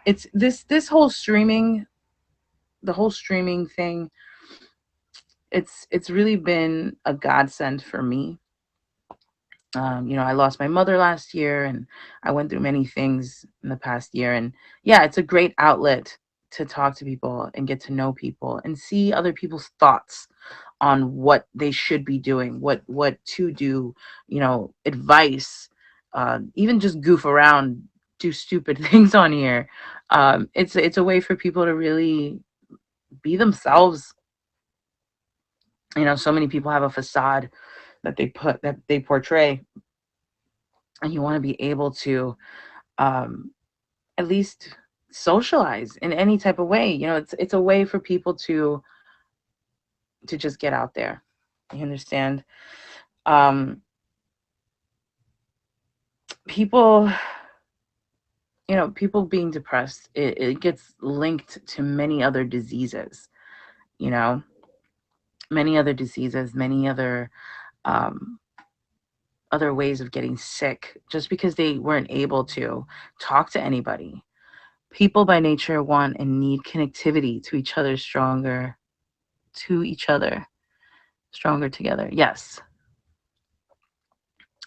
it's this whole streaming, the whole streaming thing. It's really been a godsend for me. I lost my mother last year, and I went through many things in the past year. And yeah, it's a great outlet to talk to people and get to know people and see other people's thoughts on what they should be doing, what to do, advice, even just goof around, do stupid things on here. It's a way for people to really be themselves. So many people have a facade that they portray, and you want to be able to um, at least socialize in any type of way. It's a way for people to just get out there. You understand? Um, people, people being depressed, it gets linked to many other diseases. You know, many other diseases, many um, other ways of getting sick, just because they weren't able to talk to anybody. People by nature want and need connectivity to each other, stronger together. Yes,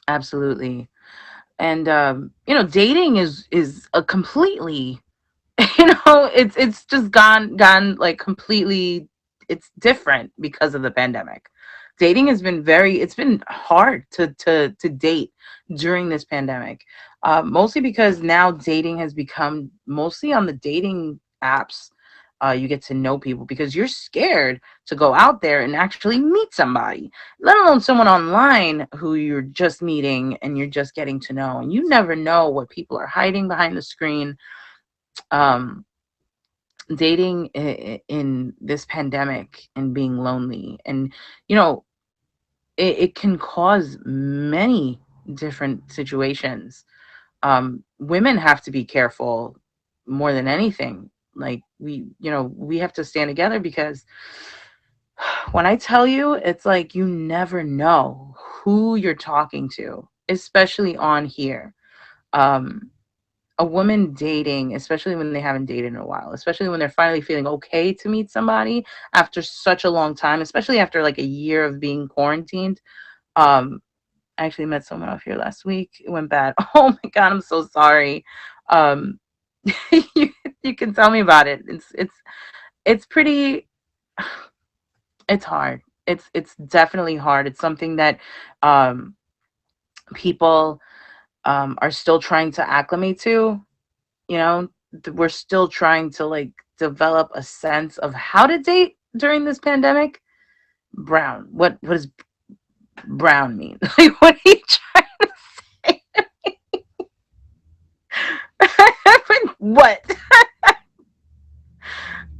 absolutely. And dating is a completely, it's just gone like completely. It's different because of the pandemic. Dating has been it's been hard to date during this pandemic, mostly because now dating has become mostly on the dating apps. You get to know people because you're scared to go out there and actually meet somebody, let alone someone online who you're just meeting and you're just getting to know. And you never know what people are hiding behind the screen. Um, Dating in this pandemic and being lonely, and you know it can cause many different situations. Women have to be careful more than anything. Like we have to stand together, because when I tell you, it's like you never know who you're talking to, especially on here. um a woman dating, especially when they haven't dated in a while, especially when they're finally feeling okay to meet somebody after such a long time, especially after like a year of being quarantined. um I actually met someone off here last week. It went bad. Oh my god, I'm so sorry. um you, you can tell me about it. It's pretty, it's hard. It's definitely hard. It's something that um people are still trying to acclimate to. We're still trying to like develop a sense of how to date during this pandemic. Brown, what does brown mean? Like, what are you trying to say? What?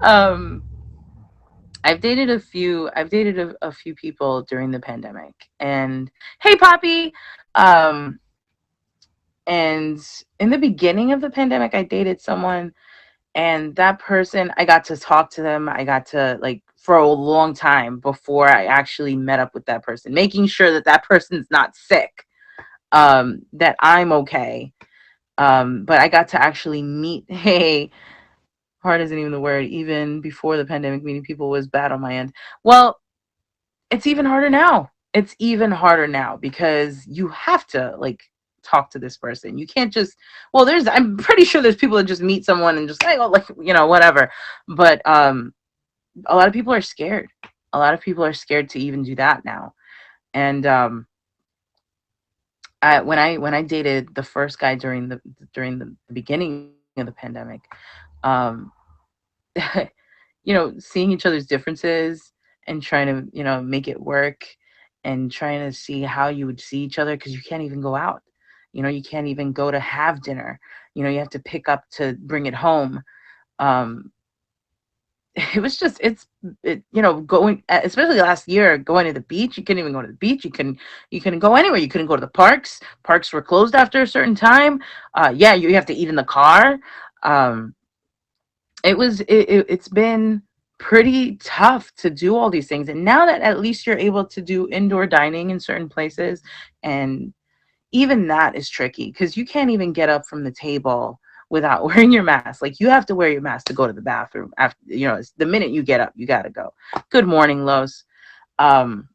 um I've dated a few people during the pandemic. And hey, Poppy. um and in the beginning of the pandemic, I dated someone, and that person, I got to talk to them. I got to, like, for a long time before I actually met up with that person, making sure that that person's not sick, that I'm okay. But I got to actually meet. Hey, hard isn't even the word. Even before the pandemic, meeting people was bad on my end. Well, it's even harder now. It's even harder now because you have to, like, talk to this person. You can't just, well, I'm pretty sure there's people that just meet someone and just like, oh, like, whatever. But a lot of people are scared. A lot of people are scared to even do that now. And when I dated the first guy during the beginning of the pandemic, um seeing each other's differences and trying to, make it work, and trying to see how you would see each other, because you can't even go out. You can't even go to have dinner. You have to pick up to bring it home. um it was just going, especially last year, going to the beach. You couldn't even go to the beach. You couldn't go anywhere. You couldn't go to the parks were closed after a certain time. Yeah, you have to eat in the car. um it's been pretty tough to do all these things. And now that at least you're able to do indoor dining in certain places, and even that is tricky because you can't even get up from the table without wearing your mask. Like, you have to wear your mask to go to the bathroom after, it's the minute you get up, you got to go. Good morning, Los. Um,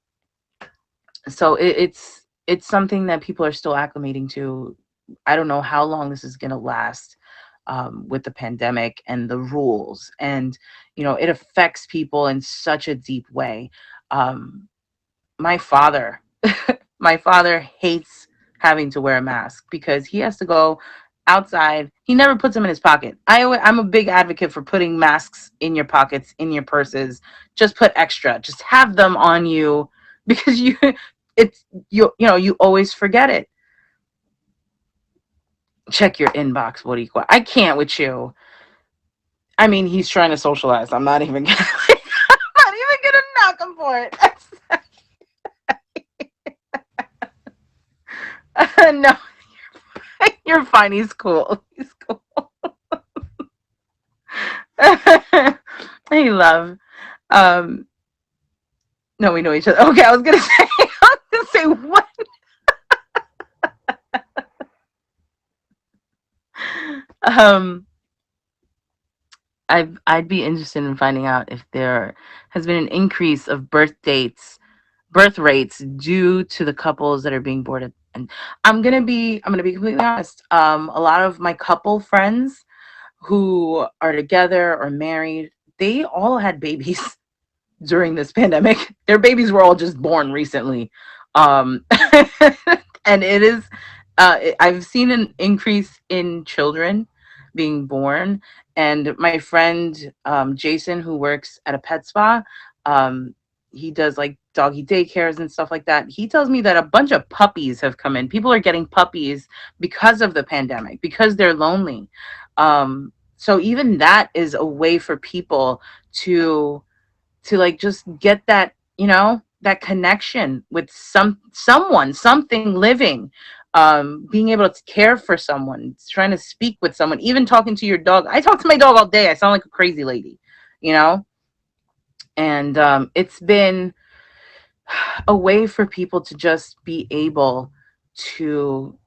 so it's something that people are still acclimating to. I don't know how long this is going to last, with the pandemic and the rules, and it affects people in such a deep way. Um, my father, my father hates having to wear a mask because he has to go outside. He never puts them in his pocket. I'm a big advocate for putting masks in your pockets, in your purses. Just put extra. Just have them on you, because you always forget it. Check your inbox. What do you? I can't with you. I mean, he's trying to socialize. I'm not even gonna. I'm not even gonna knock him for it. No, you're fine. He's cool. He's cool. Hey, love. Um, no, we know each other. Okay, I was gonna say. I was gonna say what? Um, I'd be interested in finding out if there has been an increase of birth rates due to the couples that are being boarded. And I'm gonna be completely honest. A lot of my couple friends who are together or married, they all had babies during this pandemic. Their babies were all just born recently. Um, and it is, I've seen an increase in children being born. And my friend, Jason, who works at a pet spa, um, he does like doggy daycares and stuff like that. He tells me that a bunch of puppies have come in. People are getting puppies because of the pandemic, because they're lonely. So even that is a way for people to like just get that, that connection with someone, something living, being able to care for someone, trying to speak with someone, even talking to your dog. I talk to my dog all day. I sound like a crazy lady, you know and it's been a way for people to just be able to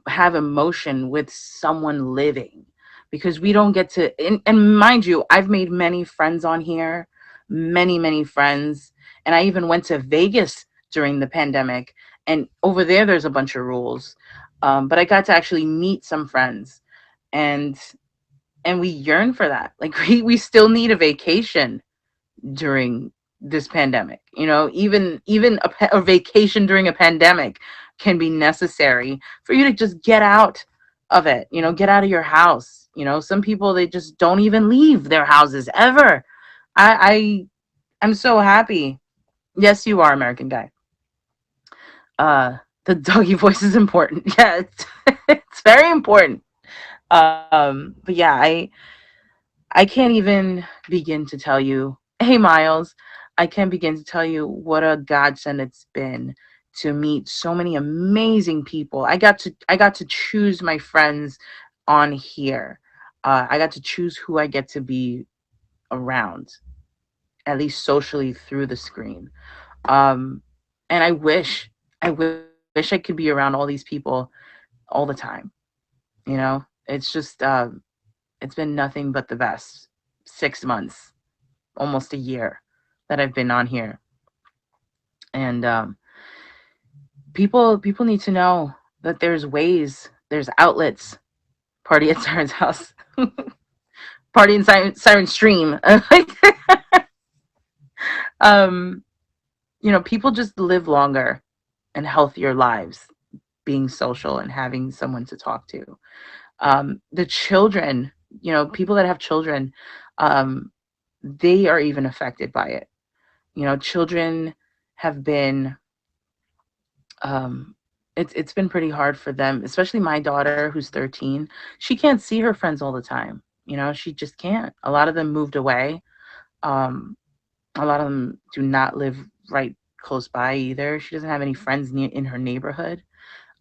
have emotion with someone living, because we don't get to. And mind you, I've made many friends on here, many friends, and I even went to Vegas during the pandemic, and over there's a bunch of rules, but I got to actually meet some friends, and we yearn for that. Like, we still need a vacation during this pandemic. Even a vacation during a pandemic can be necessary for you to just get out of it. Get out of your house. Some people, they just don't even leave their houses ever. I'm so happy. Yes, you are, American guy. The doggy voice is important. Yeah, it's it's very important. But yeah, I can't even begin to tell you. Hey, Miles, I can't begin to tell you what a godsend it's been to meet so many amazing people. I got to choose my friends on here. I got to choose who I get to be around, at least socially through the screen. Um, and I wish I could be around all these people all the time. It's just, it's been nothing but the best 6 months, almost a year that I've been on here. And people need to know that there's outlets. Party at Siren's house, party in Siren stream. um, people just live longer and healthier lives being social and having someone to talk to. The children, people that have children, um, they are even affected by it. Children have been, um, it's been pretty hard for them, especially my daughter who's 13. She can't see her friends all the time. She just can't. A lot of them moved away. Um, a lot of them do not live right close by either. She doesn't have any friends in her neighborhood.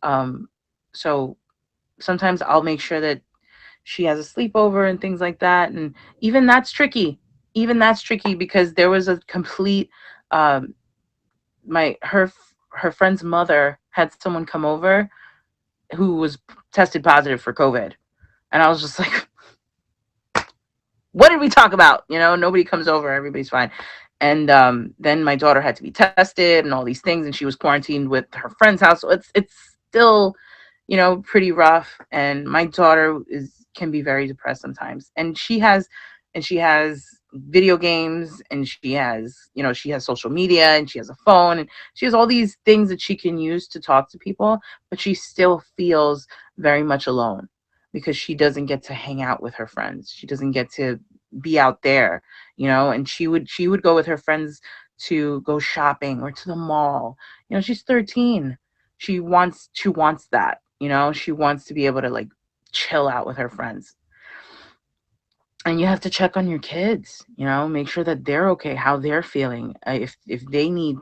Um, so sometimes I'll make sure that she has a sleepover and things like that, and even that's tricky. Even that's tricky because there was a complete, um, my her friend's mother had someone come over who was tested positive for COVID. And I was just like, what did we talk about? Nobody comes over, everybody's fine. And then my daughter had to be tested and all these things, and she was quarantined with her friend's house. So it's still, pretty rough. And my daughter is can be very depressed sometimes. And she has video games, and she has social media, and she has a phone, and she has all these things that she can use to talk to people, but she still feels very much alone because she doesn't get to hang out with her friends. She doesn't get to be out there, and she would go with her friends to go shopping or to the mall. She's 13. She wants that, she wants to be able to like chill out with her friends. And you have to check on your kids, make sure that they're okay, how they're feeling, if they need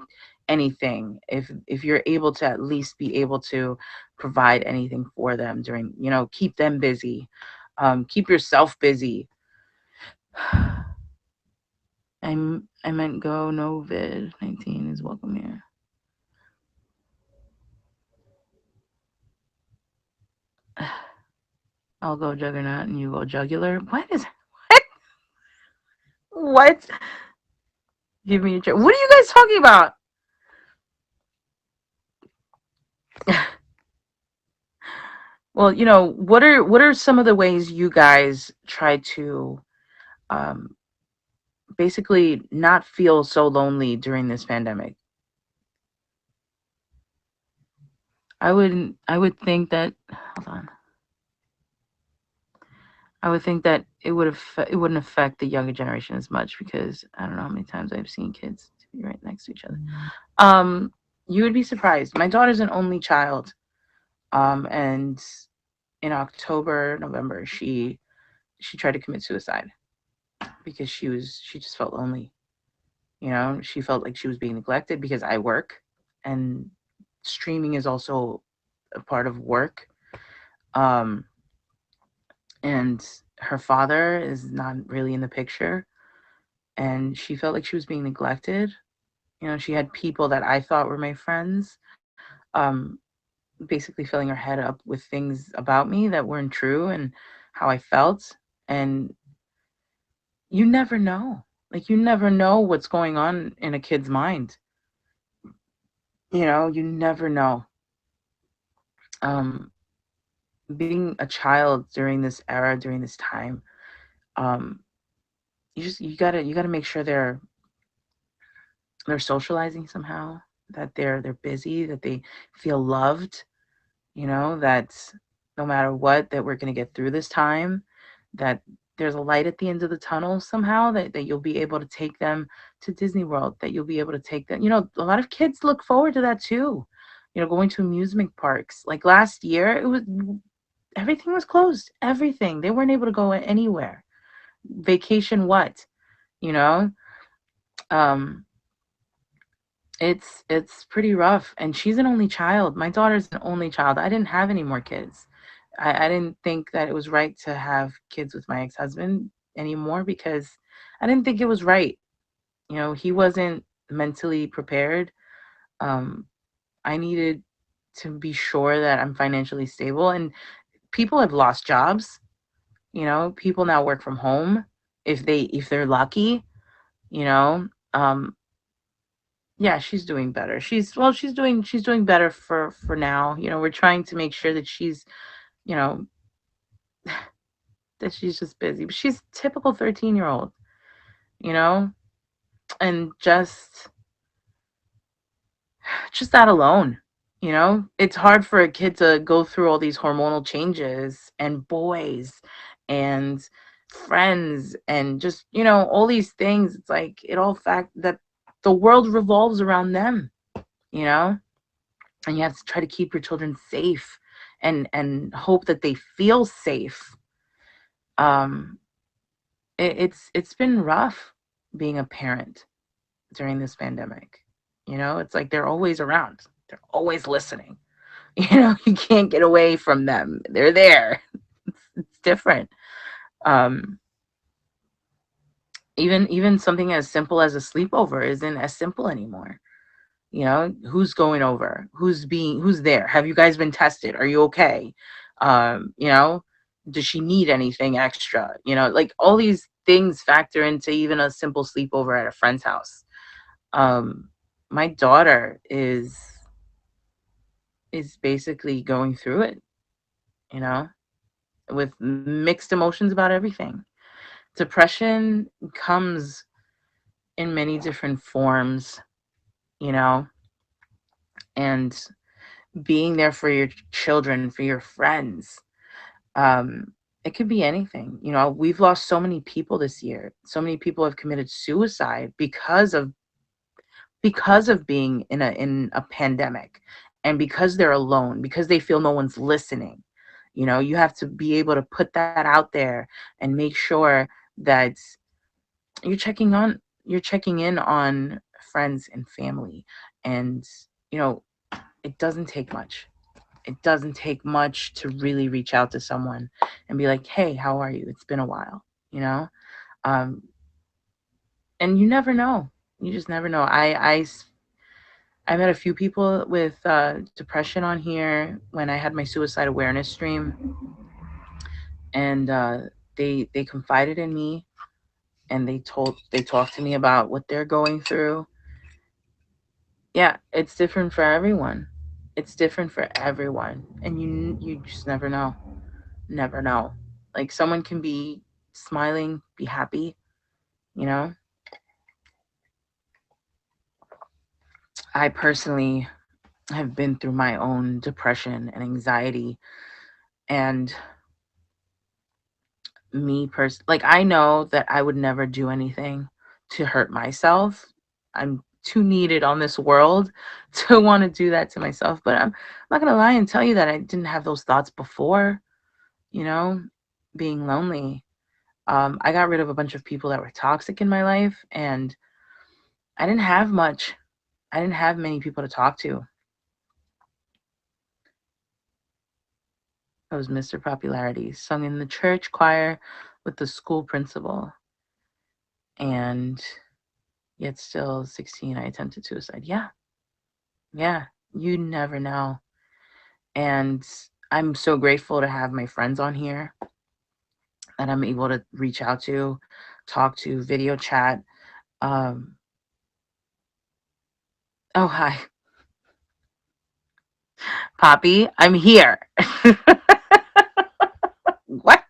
anything, if you're able to at least be able to provide anything for them during, keep them busy, keep yourself busy. I meant go no vid 19 is welcome here. I'll go juggernaut and you go jugular. What? Give me a what are you guys talking about? Well, what are some of the ways you guys try to um, basically not feel so lonely during this pandemic? I would think that, hold on. I would think that it wouldn't affect the younger generation as much because I don't know how many times I've seen kids be right next to each other. Um, you would be surprised. My daughter's an only child. And in October, November, she tried to commit suicide because she just felt lonely. She felt like she was being neglected because I work, and streaming is also a part of work. Um, and her father is not really in the picture, and she felt like she was being neglected. She had people that I thought were my friends, um, basically filling her head up with things about me that weren't true and how I felt. And you never know. Like, you never know what's going on in a kid's mind. You never know. Um, Being a child during this era, during this time, um, you gotta make sure they're socializing somehow, that they're busy, that they feel loved, that no matter what, that we're going to get through this time, that there's a light at the end of the tunnel somehow, that you'll be able to take them to Disney World, that you'll be able to take them. A lot of kids look forward to that too. Going to amusement parks. Like last year, everything was closed. Everything. They weren't able to go anywhere. Vacation what? You know? Um it's pretty rough, and she's an only child. My daughter's an only child. I didn't have any more kids. I didn't think that it was right to have kids with my ex-husband anymore because I didn't think it was right. He wasn't mentally prepared. um I needed to be sure that I'm financially stable, and people have lost jobs. People now work from home if they're lucky. you know um Yeah, she's doing better. She's doing better for now. We're trying to make sure that you know, she's just busy. But she's typical 13-year-old, you know? And just that alone, It's hard for a kid to go through all these hormonal changes and boys and friends and just, all these things. It's like it all fact that the world revolves around them, you know? And you have to try to keep your children safe and hope that they feel safe. um it's been rough being a parent during this pandemic. It's like they're always around, they're always listening. You can't get away from them, they're there. It's different. um even something as simple as a sleepover isn't as simple anymore. Who's going over, who's there, have you guys been tested, are you okay? um you know Does she need anything extra? Like all these things factor into even a simple sleepover at a friend's house. Um, my daughter is basically going through it, you know, with mixed emotions about everything. Depression comes in many different forms, you know, and being there for your children, for your friends. Um, it could be anything. We've lost so many people this year. So many people have committed suicide because of being in a pandemic, and because they're alone, because they feel no one's listening. You have to be able to put that out there and make sure that you're checking in on friends and family. And you know it doesn't take much. It doesn't take much to really reach out to someone and be like, hey, how are you? It's been a while. you know um and you never know. You just never know. I met a few people with depression on here when I had my suicide awareness stream, and they confided in me, and they talked to me about what they're going through. Yeah, it's different for everyone. It's different for everyone, and you just never know. Never know. Like someone can be smiling, be happy. You know, I personally have been through my own depression and anxiety, and like I know that I would never do anything to hurt myself. I'm too needed on this world to want to do that to myself. But I'm not gonna lie and tell you that I didn't have those thoughts before. you know Being lonely. I got rid of a bunch of people that were toxic in my life, and I didn't have much. I didn't have many people to talk to. I was Mr. Popularity, sung in the church choir with the school principal, and yet still 16, I attempted suicide. Yeah, yeah, you never know. And I'm so grateful to have my friends on here that I'm able to reach out to, talk to, video chat. Um, oh, hi, Poppy, I'm here. What?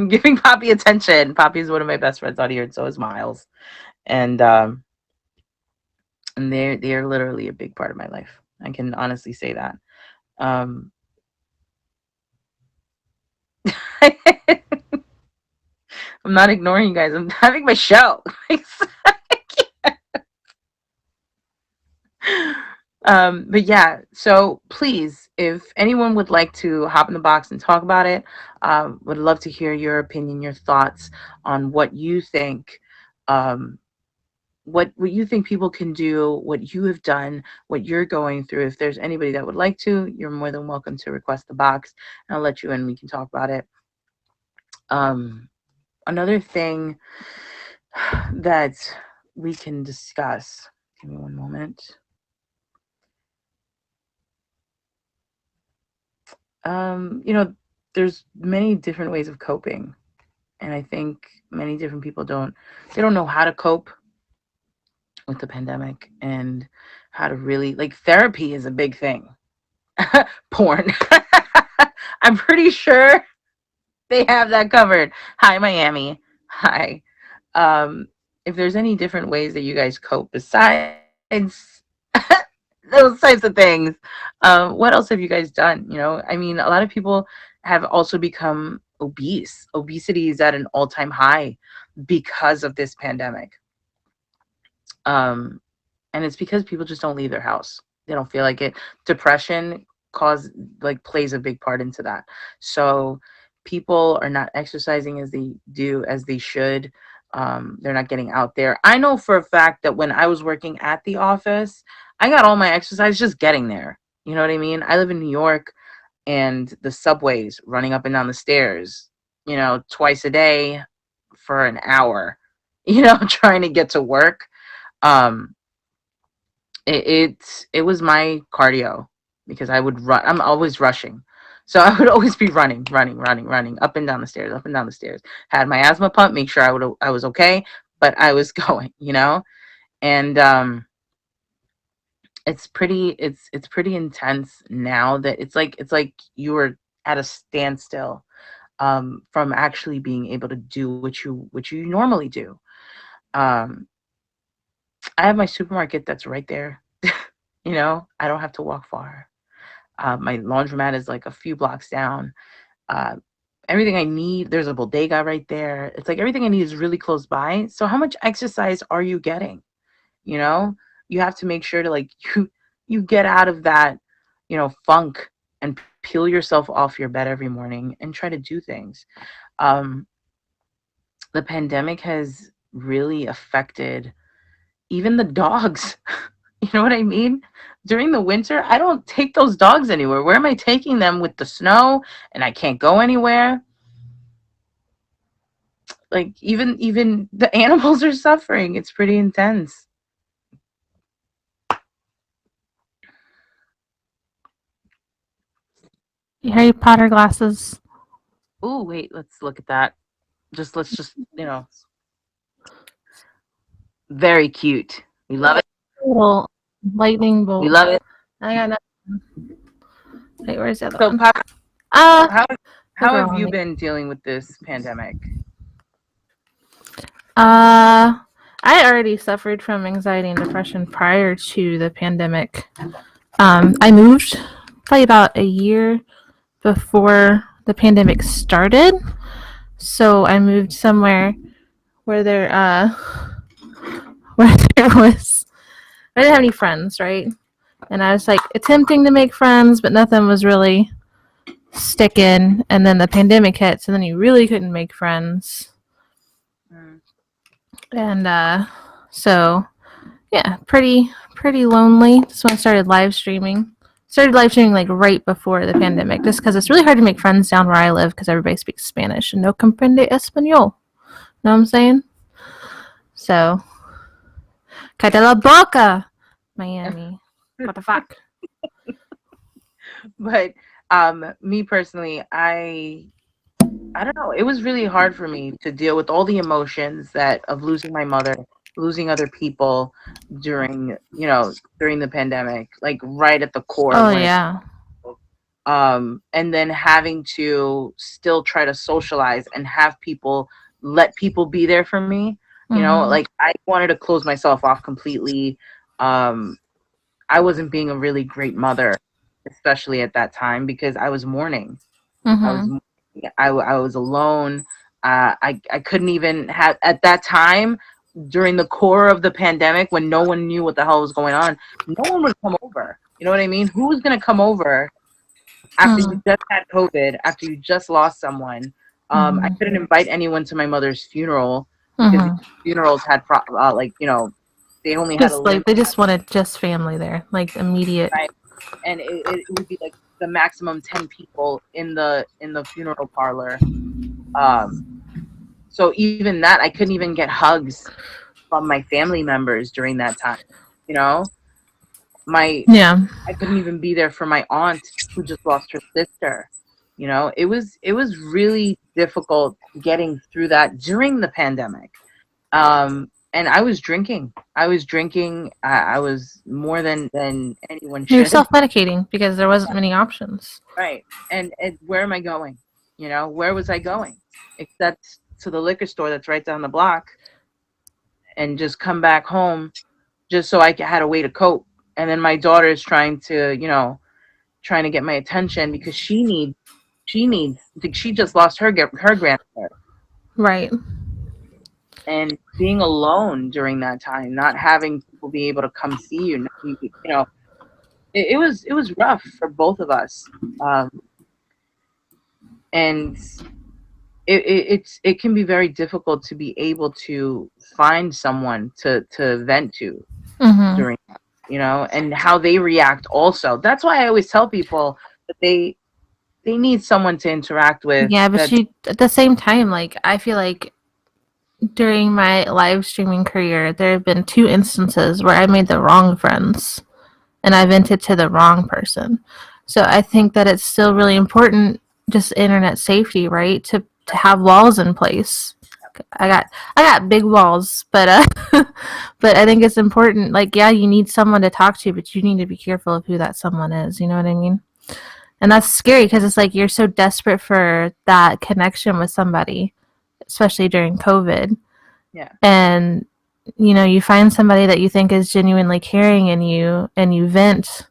Giving Poppy attention. Poppy's one of my best friends on here, and so is Miles. And they're literally a big part of my life. I can honestly say that. Um, I'm not ignoring you guys. I'm having my show. But yeah, so please, if anyone would like to hop in the box and talk about it, would love to hear your opinion, your thoughts on what you think. Um, what you think people can do, what you have done, what you're going through. If there's anybody that would like to, you're more than welcome to request the box, and I'll let you in. We can talk about it. Um, Another thing that we can discuss. Give me one moment. You know, there's many different ways of coping, and I think many different people don't know how to cope with the pandemic, and how to really, like, therapy is a big thing. Porn. I'm pretty sure they have that covered. Hi, Miami. Hi. Um, if there's any different ways that you guys cope besides those types of things, what else have you guys done? I mean, a lot of people have also become obese. Obesity is at an all-time high because of this pandemic. Um, and it's because people just don't leave their house. They don't feel like it. Depression cause like plays a big part into that. So people are not exercising as they should. They're not getting out there. I know for a fact that when I was working at the office, I got all my exercise just getting there. You know what I mean? I live in New York, and the subways, running up and down the stairs, twice a day for an hour, trying to get to work. Um, it was my cardio. because I would run. I'm always rushing. So I would always be running up and down the stairs, up and down the stairs. Had my asthma pump, make sure I was okay, but I was going, and it's pretty intense now that it's like you were at a standstill from actually being able to do what you normally do. Um, I have my supermarket that's right there. I don't have to walk far. My laundromat is like a few blocks down. Uh, Everything I need, there's a bodega right there. It's like everything I need is really close by. So how much exercise are you getting? You know, you have to make sure to like you get out of that, funk and peel yourself off your bed every morning and try to do things. Um, the pandemic has really affected even the dogs. You know what I mean? During the winter, I don't take those dogs anywhere. Where am I taking them with the snow and I can't go anywhere? Like even the animals are suffering. It's pretty intense. Harry Potter glasses. Ooh, wait, let's look at that. Let's just, very cute. We love it. Little lightning We bolt. love it. I got nothing. Wait, where's the other So, one? Pop, Uh, how the how girl have on you me. been dealing with this pandemic? Uh, I already suffered from anxiety and depression prior to the pandemic. I moved probably about a year before the pandemic started. So I moved somewhere where where there was I didn't have any friends, right? And I was like attempting to make friends, but nothing was really sticking. And then the pandemic hit, so then you really couldn't make friends. Mm. And so yeah, pretty lonely. That's when I started live streaming. Started live streaming like right before the pandemic, just because it's really hard to make friends down where I live because everybody speaks Spanish and no comprende español. Know what I'm saying? So, cállate la boca, Miami. What the fuck? But me personally, I don't know. It was really hard for me to deal with all the emotions that of losing my mother, losing other people during the pandemic, like right at the core of Oh when it yeah. and then having to still try to socialize and have people let people be there for me. Mhm. Like I wanted to close myself off completely. Um, I wasn't being a really great mother, especially at that time because I was mourning. I was Mhm. I was alone. I couldn't even have at that time during the core of the pandemic when no one knew what the hell was going on. No one would come over. You know what I mean? Who was gonna come over after you Mhm. just had COVID? After you just lost someone? I Mhm. couldn't invite anyone to my mother's funeral because the Mhm. funerals had they only had a Just like limit. they just wanted just family there, like immediate. Right? And it would be like the maximum 10 people in the funeral parlor. Um, so even that, I couldn't even get hugs from my family members during that time. You know, my Yeah. I couldn't even be there for my aunt who just lost her sister. It was really difficult getting through that during the pandemic. And I was drinking. I was more than anyone You're should. self medicating because there wasn't many options. Right. And where am I going? Where was I going? Except to the liquor store that's right down the block and just come back home just so I had a way to cope. And then my daughter is trying to get my attention because she just lost her grandmother. Right. And being alone during that time, not having people be able to come see you, it was rough for both of us. And it can be very difficult to be able to find someone to vent to Mhm. during and how they react also. That's why I always tell people that they need someone to interact with Yeah, but that. she at the same time, like I feel like during my live streaming career, there have been two instances where I made the wrong friends, and I vented to the wrong person. So I think that it's still really important, just internet safety, right? To have walls in place. I got big walls, but but I think it's important. Like, yeah, you need someone to talk to, but you need to be careful of who that someone is. You know what I mean? And that's scary because it's like you're so desperate for that connection with somebody, especially during COVID. Yeah. And you find somebody that you think is genuinely caring in you, and you vent,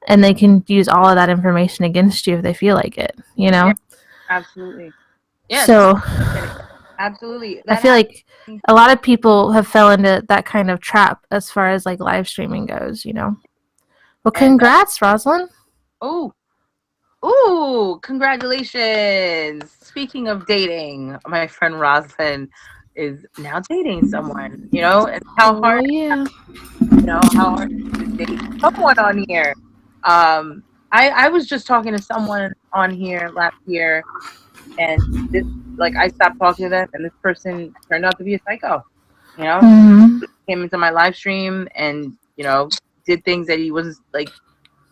and they can use all of that information against you if they feel like it. Yeah. Absolutely. Yes. So Absolutely. I That feel like happened. a lot of people have fell into that kind of trap as far as like live streaming goes. Well, And congrats, Rosalind. oh, ooh, congratulations. Speaking of dating, my friend Rosalind is now dating someone, and Oh yeah. how hard it is to date someone on here. I was just talking to someone on here last year, and this, like, I stopped talking to them, and this person turned out to be a psycho, Mm-hmm. came into my live stream and, did things that he was like,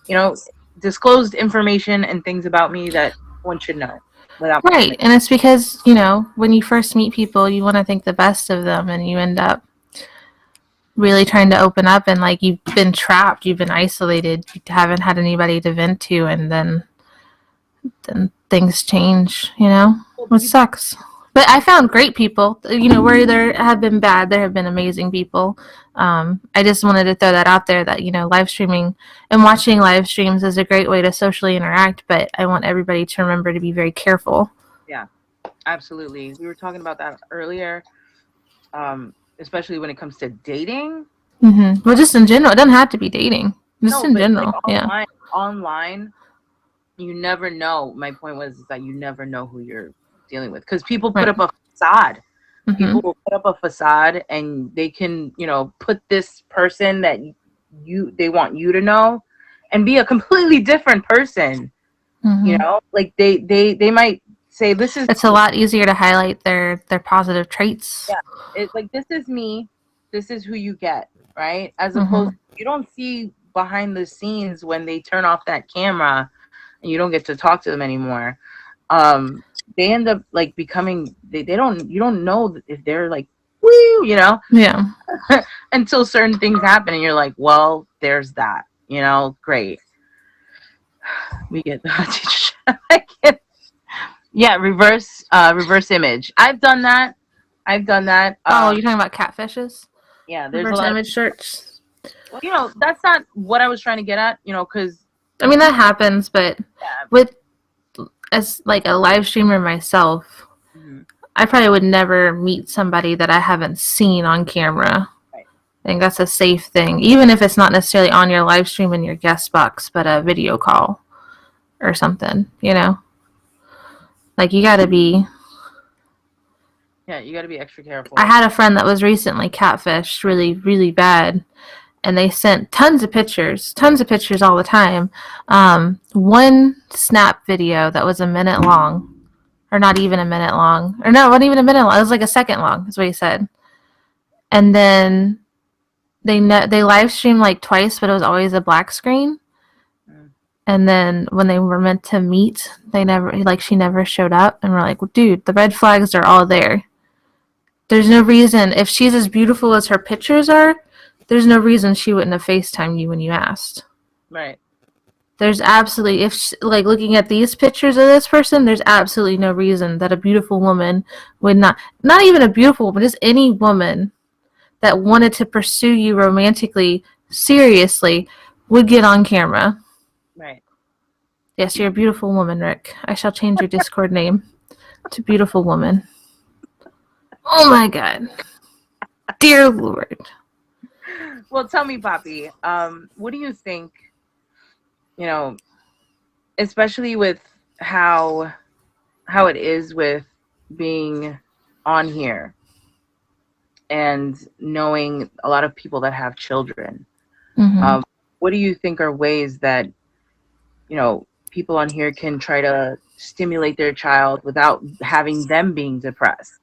you know, disclosed information and things about me that one should know without my Right, permission. and it's because when you first meet people, you want to think the best of them, and you end up really trying to open up, and like you've been trapped, you've been isolated, you haven't had anybody to vent to, and then things change. Well, It sucks. But I found great people. Where there have been bad, there have been amazing people. I just wanted to throw that out there that live streaming and watching live streams is a great way to socially interact. But I want everybody to remember to be very careful. Yeah, absolutely. We were talking about that earlier, especially when it comes to dating. Well, just in general, it doesn't have to be dating. Just No, in but like general, yeah. online, you never know. My point was is that you never know who you're dealing with because people put Right. up a facade. Mm-hmm. People will put up a facade, and they can, put this person that they want you to know, and be a completely different person. Mm-hmm. Like they might say this is It's a lot easier to highlight their positive traits. yeah, it's like this is me, this is who you get, right? As Mm-hmm. opposed, you don't see behind the scenes when they turn off that camera and you don't get to talk to them anymore. um they end up like becoming, they don't, you don't know if they're like woo, Yeah. until certain things happen and you're like, well, there's that, great. We get yeah, reverse image. I've done that. Oh, you're talking about catfishes? Yeah, there's a Reverse lot of, image search. well, that's not what I was trying to get at, because I mean, that happens, but yeah. with as like a live streamer myself, Mhm. I probably would never meet somebody that I haven't seen on camera. Right. I think that's a safe thing, even if it's not necessarily on your live stream in your guest box, but a video call or something. Like you got to be. Yeah, you got to be extra careful. I had a friend that was recently catfished really, really bad, and they sent tons of pictures all the time. One snap video that was a minute long, or not even a minute long, or no, it wasn't even a minute long. It was like a second long, is what he said. And then they live streamed like twice, but it was always a black screen. Mm. And then when they were meant to meet, she never showed up, and we're like, well, dude, the red flags are all there. There's no reason, if she's as beautiful as her pictures are, there's no reason she wouldn't have FaceTimed you when you asked. Right. There's absolutely, looking at these pictures of this person, there's absolutely no reason that a beautiful woman would not even a beautiful woman, just any woman that wanted to pursue you romantically, seriously, would get on camera. Right. Yes, you're a beautiful woman, Rick. I shall change your Discord name to Beautiful Woman. Oh my God. Dear Lord. Well, tell me, Poppy, what do you think, especially with how it is with being on here and knowing a lot of people that have children? Mm-hmm. What do you think are ways that, people on here can try to stimulate their child without having them being depressed?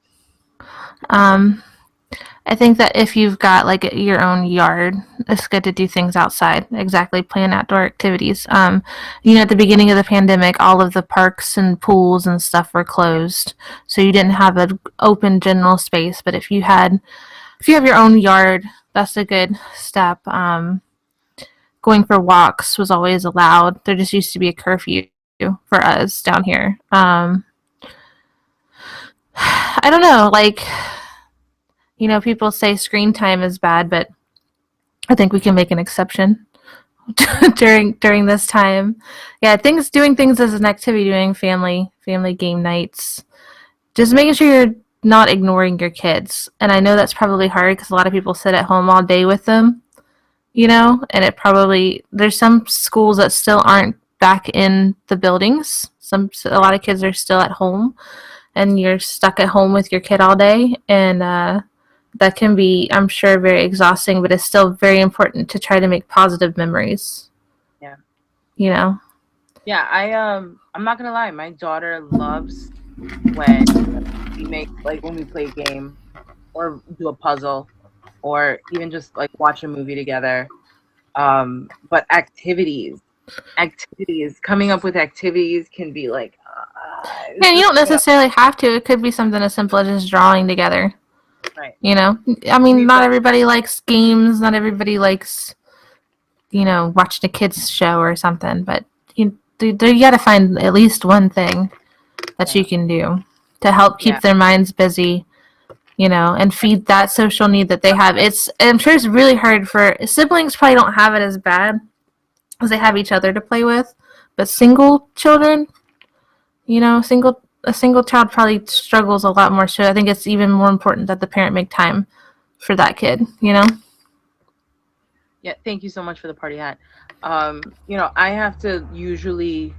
I think that if you've got like your own yard, it's good to do things outside. Exactly, plan outdoor activities. At the beginning of the pandemic, all of the parks and pools and stuff were closed, so you didn't have an open general space. But if you have your own yard, that's a good step. Going for walks was always allowed. There just used to be a curfew for us down here. I don't know, like people say screen time is bad, but I think we can make an exception during this time. Yeah, doing things as an activity, doing family game nights, just making sure you're not ignoring your kids. And I know that's probably hard because a lot of people sit at home all day with them, and there's some schools that still aren't back in the buildings. A lot of kids are still at home, and you're stuck at home with your kid all day, and that can be, I'm sure, very exhausting, but it's still very important to try to make positive memories. Yeah. You know? Yeah, I'm not gonna lie, my daughter loves when we make, like, when we play a game or do a puzzle or even just like watch a movie together. But activities, coming up with activities can be like, Yeah, you don't necessarily have to. It could be something as simple as just drawing together. right. I mean, not everybody likes games. Not everybody likes, watching a kids show or something. But you got to find at least one thing that you can do to help keep their minds busy, and feed that social need that they have. I'm sure it's really hard for siblings. Probably don't have it as bad because they have each other to play with, but single children, a single child probably struggles a lot more. So I think it's even more important that the parent make time for that kid. Yeah, thank you so much for the party hat. I have to usually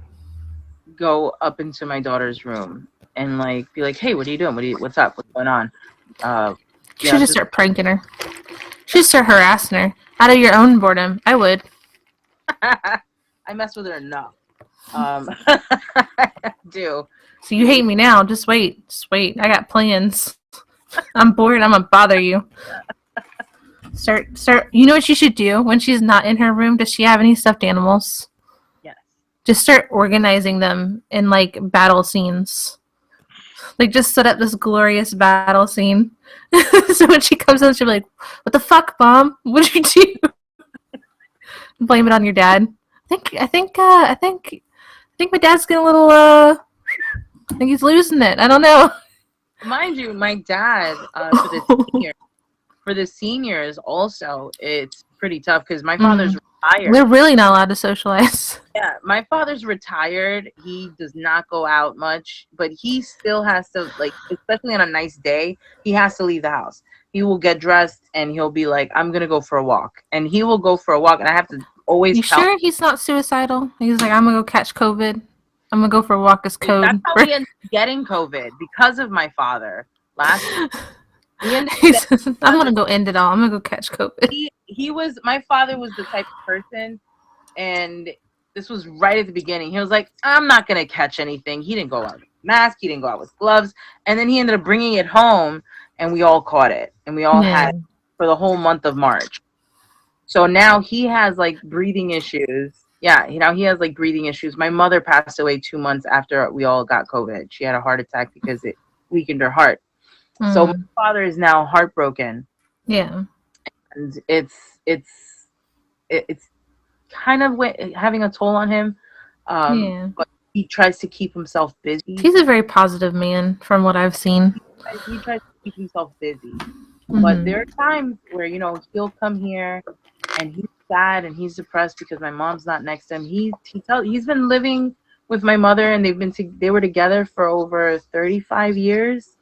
go up into my daughter's room and like be like, "Hey, what are you doing? What's up? What's going on?" You should just start pranking her. You should start harassing her out of your own boredom. I would. I mess with her enough. I do. So you hate me now? Just wait. I got plans. I'm bored. I'm gonna bother you. Start. You know what you should do when she's not in her room? Does she have any stuffed animals? Yes. Just start organizing them in like battle scenes. Like just set up this glorious battle scene. So when she comes in, she'll be like, "What the fuck, Mom? What did you do?" Blame it on your dad. I think my dad's getting a little. I think he's losing it. I don't know. Mind you, my dad for the seniors also, it's pretty tough because my father's retired. They're really not allowed to socialize. Yeah, my father's retired. He does not go out much, but he still has to, like, especially on a nice day, he has to leave the house. He will get dressed and he'll be like, "I'm gonna go for a walk," and he will go for a walk, and I have to always. You sure he's not suicidal? He's like, "I'm gonna go catch COVID. I'm gonna go for a walk as code." That's how he ended up getting COVID, because of my father. I'm gonna go end it all. I'm gonna go catch COVID. My father was the type of person, and this was right at the beginning. He was like, "I'm not gonna catch anything." He didn't go out with a mask. He didn't go out with gloves, and then he ended up bringing it home, and we all caught it, and we all had it for the whole month of March. So now he has like breathing issues. Yeah, he has like breathing issues. My mother passed away 2 months after we all got COVID. She had a heart attack because it weakened her heart. So my father is now heartbroken. Yeah. And it's kind of having a toll on him. But he tries to keep himself busy. He's a very positive man from what I've seen. He tries to keep himself busy. But there are times where, he'll come here and he's sad and he's depressed because my mom's not next to him. He's been living with my mother, and they were together for over 35 years.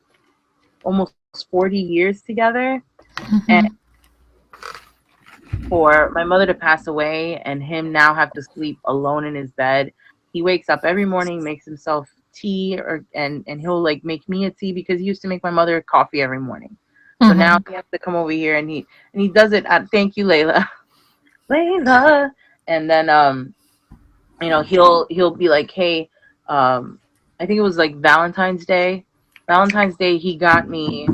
Almost 40 years together. And for my mother to pass away and him now have to sleep alone in his bed, he wakes up every morning, makes himself tea, and he'll like make me a tea, because he used to make my mother coffee every morning. So now he has to come over here and he does it at, thank you, Layla. And then he'll be like, "Hey, I think it was like Valentine's Day, he got me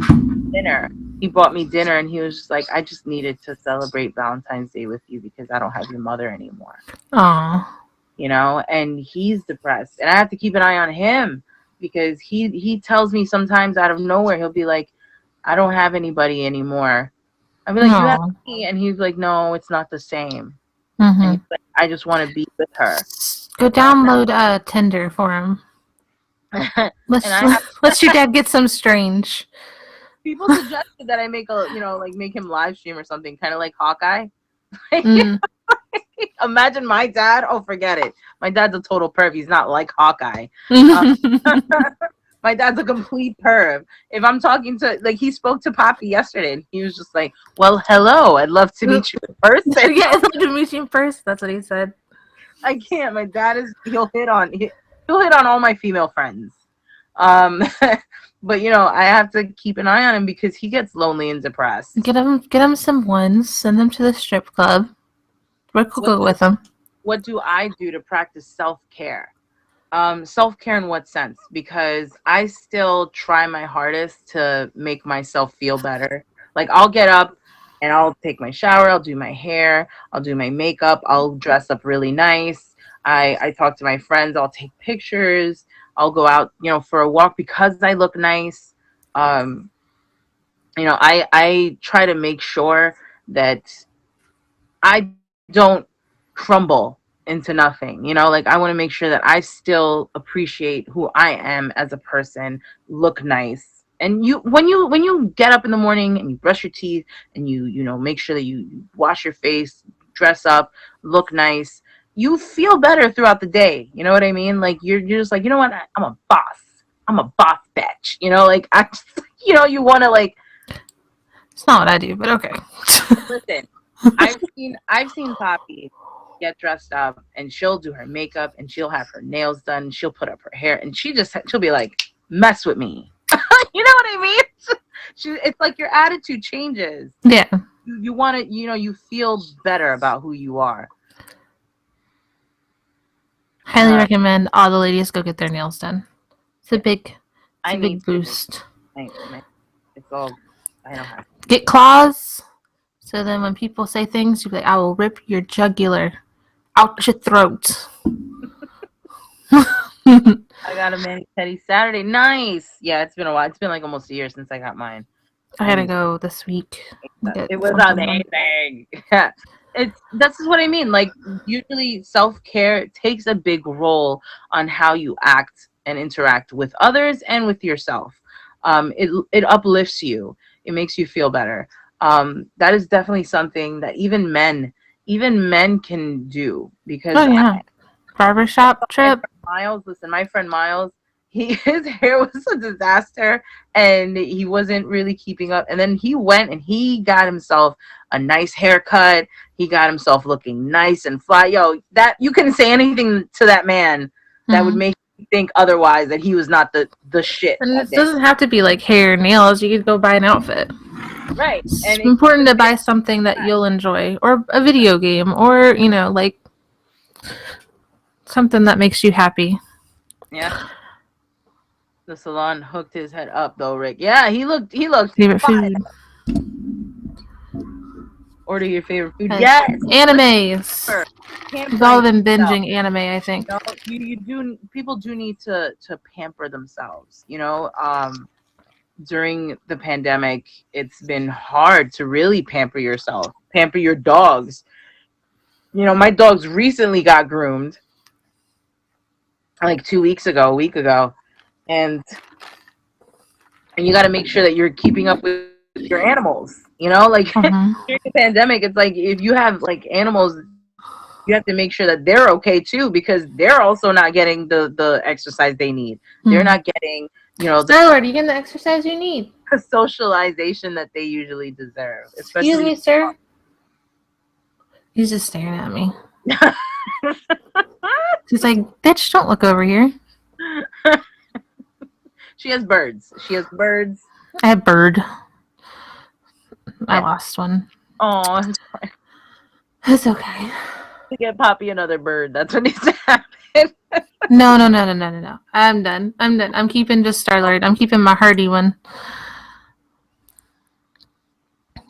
dinner." he bought me dinner, and he was just like, I just needed to celebrate Valentine's Day with you because I don't have your mother anymore. Aw. And he's depressed, and I have to keep an eye on him because he tells me sometimes out of nowhere, he'll be like, I don't have anybody anymore. I'll be like, you have No. me, and he's like, no, it's not the same. And Mm-hmm. he's like, I just want to be with her. Go download Tinder for him. And Let's I have let your dad get some strange. people suggested that I make like make him live stream or something, kind of like Hawkeye. Mm. Imagine my dad. Oh, forget it. My dad's a total perv. He's not like Hawkeye. Uh, my dad's a complete perv. If I'm talking to, like, he spoke to Poppy yesterday, and he was just like, well, hello, I'd love to meet you in person. Yeah, I'd love to meet you in person. That's what he said. I can't. My dad he'll hit on all my female friends. Um, but I have to keep an eye on him because he gets lonely and depressed. Get him some ones. Send them to the strip club. Rick will go with them. What do I do to practice self-care? Self-care in what sense? Because I still try my hardest to make myself feel better. Like, I'll get up and I'll take my shower, I'll do my hair, I'll do my makeup, I'll dress up really nice. I talk to my friends, I'll take pictures, I'll go out, for a walk because I look nice. I try to make sure that I don't crumble into nothing. Like, I want to make sure that I still appreciate who I am as a person, look nice. And when you get up in the morning and you brush your teeth and you make sure that you wash your face, dress up, look nice, you feel better throughout the day. You know what I mean? Like, you're just like, you know what? I'm a boss. I'm a boss bitch. Like, I just, you want to, like. It's not what I do, but okay. Listen, I've seen Poppy get dressed up, and she'll do her makeup, and she'll have her nails done, and she'll put up her hair, and she'll be like, mess with me. You know what I mean? It's like your attitude changes. Yeah. You want to, you feel better about who you are. Highly recommend all the ladies go get their nails done. It's a big boost. It's all, I don't have. Get claws. So then when people say things, you'll be like, I will rip your jugular out your throat. I got a mani-pedi Saturday. Nice. Yeah, it's been a while. It's been like almost a year since I got mine. I had to go this week. It was amazing. Yeah. That's what I mean. Like, usually self-care takes a big role on how you act and interact with others and with yourself. It uplifts you. It makes you feel better. That is definitely something that even men can do, because barbershop trip. My friend Miles, his hair was a disaster, and he wasn't really keeping up. And then he went and he got himself a nice haircut. He got himself looking nice and fly. Yo, that you couldn't say anything to that man that would make you think otherwise, that he was not the shit. And it doesn't have to be like hair, nails. You could go buy an outfit. Right. It's important to buy something that you'll enjoy, or a video game, or like something that makes you happy. Yeah. The salon hooked his head up though, Rick. Yeah, he looked Favorite food. Order your favorite food. Yes. Animes. We've all been binging anime, I think. People do need to pamper themselves, during the pandemic. It's been hard to really pamper yourself, pamper your dogs. My dogs recently got groomed, like a week ago, and you got to make sure that you're keeping up with your animals. Like, during the pandemic, it's like, if you have like animals, you have to make sure that they're okay too, because they're also not getting the exercise they need. They're not getting, Starlord, you getting the exercise you need, the socialization that they usually deserve. Especially, excuse me, sir. He's just staring at me. She's like, bitch, don't look over here. She has birds. I have bird. I lost one. Oh, it's okay. To get Poppy another bird. That's what needs to happen. No. I'm done. I'm keeping just Starlord. I'm keeping my hardy one.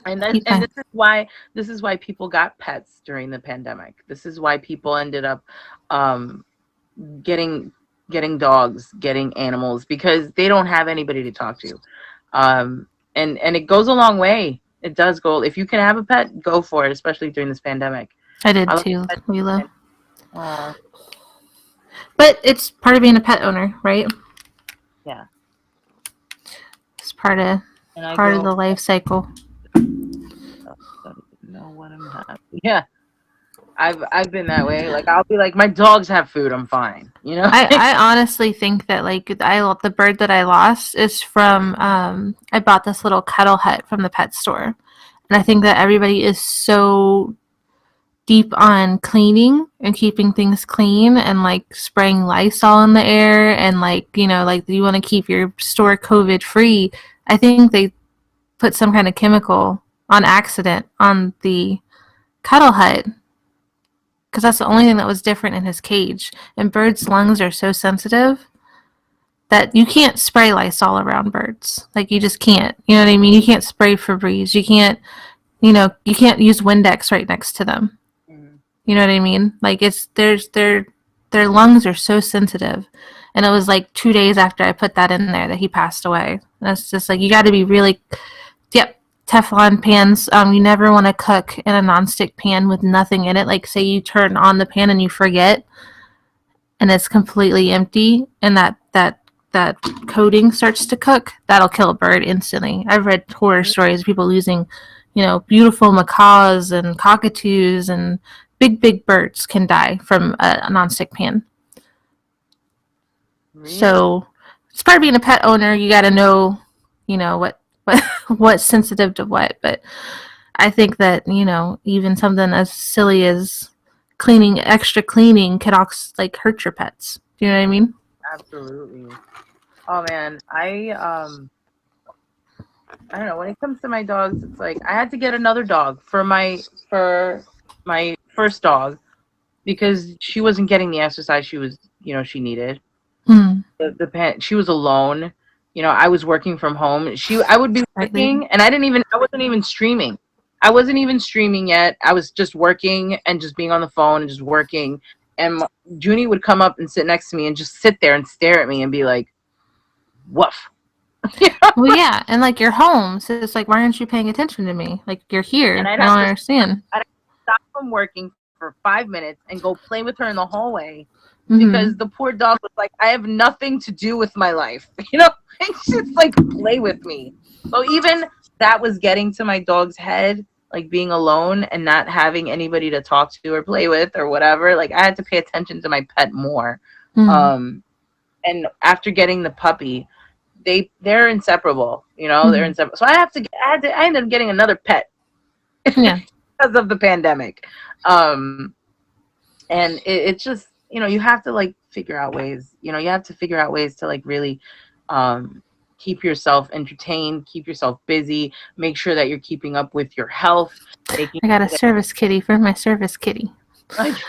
And Keep and my this is why people got pets during the pandemic. This is why people ended up um getting getting dogs, getting animals, because they don't have anybody to talk to. And it goes a long way. It does go. If you can have a pet, go for it, especially during this pandemic. I did I love too, pets. Mila. Oh, But it's part of being a pet owner, right? yeah. It's part of And I part of go, the life cycle. I don't even know what I'm having. Yeah, I've been that way. Like I'll be like, my dogs have food, I'm fine. You know? I honestly think that like the bird that I lost is from I bought this little kettle hut from the pet store, and I think that everybody is so deep on cleaning and keeping things clean and like spraying Lysol in the air and like like you want to keep your store COVID free. I think they put some kind of chemical on accident on the kettle hut because that's the only thing that was different in his cage. And birds' lungs are so sensitive that you can't spray Lysol around birds. Like you just can't. You know what I mean? You can't spray Febreze. You can't. You can't use Windex right next to them. Mhm. You know what I mean? Like it's their lungs are so sensitive. And it was like 2 days after I put that in there that he passed away. And it's just like you got to be really, yep. Teflon pans. You never want to cook in a nonstick pan with nothing in it. Like say you turn on the pan and you forget, and it's completely empty, and that coating starts to cook. That'll kill a bird instantly. I've read horror stories of people losing, beautiful macaws and cockatoos and big birds can die from a nonstick pan. Really? So it's part of being a pet owner. You got to know, what what's sensitive to what. But I think that even something as silly as extra cleaning could also like hurt your pets. Do you know what I mean? Absolutely. Oh man, I don't know. When it comes to my dogs, it's like I had to get another dog for my first dog because she wasn't getting the exercise she needed. Hmm. She was alone. I was working from home. I would be Right, lady. working, and I wasn't even streaming. I wasn't even streaming yet. I was just working and just being on the phone and just working. And Junie would come up and sit next to me and just sit there and stare at me and be like, "Woof." Well, yeah, and like you're home, so it's like, why aren't you paying attention to me? Like you're And here. I don't understand. I'd have to stop from working for 5 minutes and go play with her in the hallway Mm-hmm. because the poor dog was like, I have nothing to do with my life. It's just like play with me. So even that was getting to my dog's head, like being alone and not having anybody to talk to or play with or whatever. Like I had to pay attention to my pet more. Mm-hmm. Um, and after getting the puppy, they're inseparable. They're Mm-hmm. inseparable. So I ended up getting another pet Yeah, because of the pandemic. Um, and it's just, you have to like figure out ways, you have to figure out ways to like really um, keep yourself entertained, keep yourself busy, make sure that you're keeping up with your health, making I got a sure service kitty for my service kitty. that,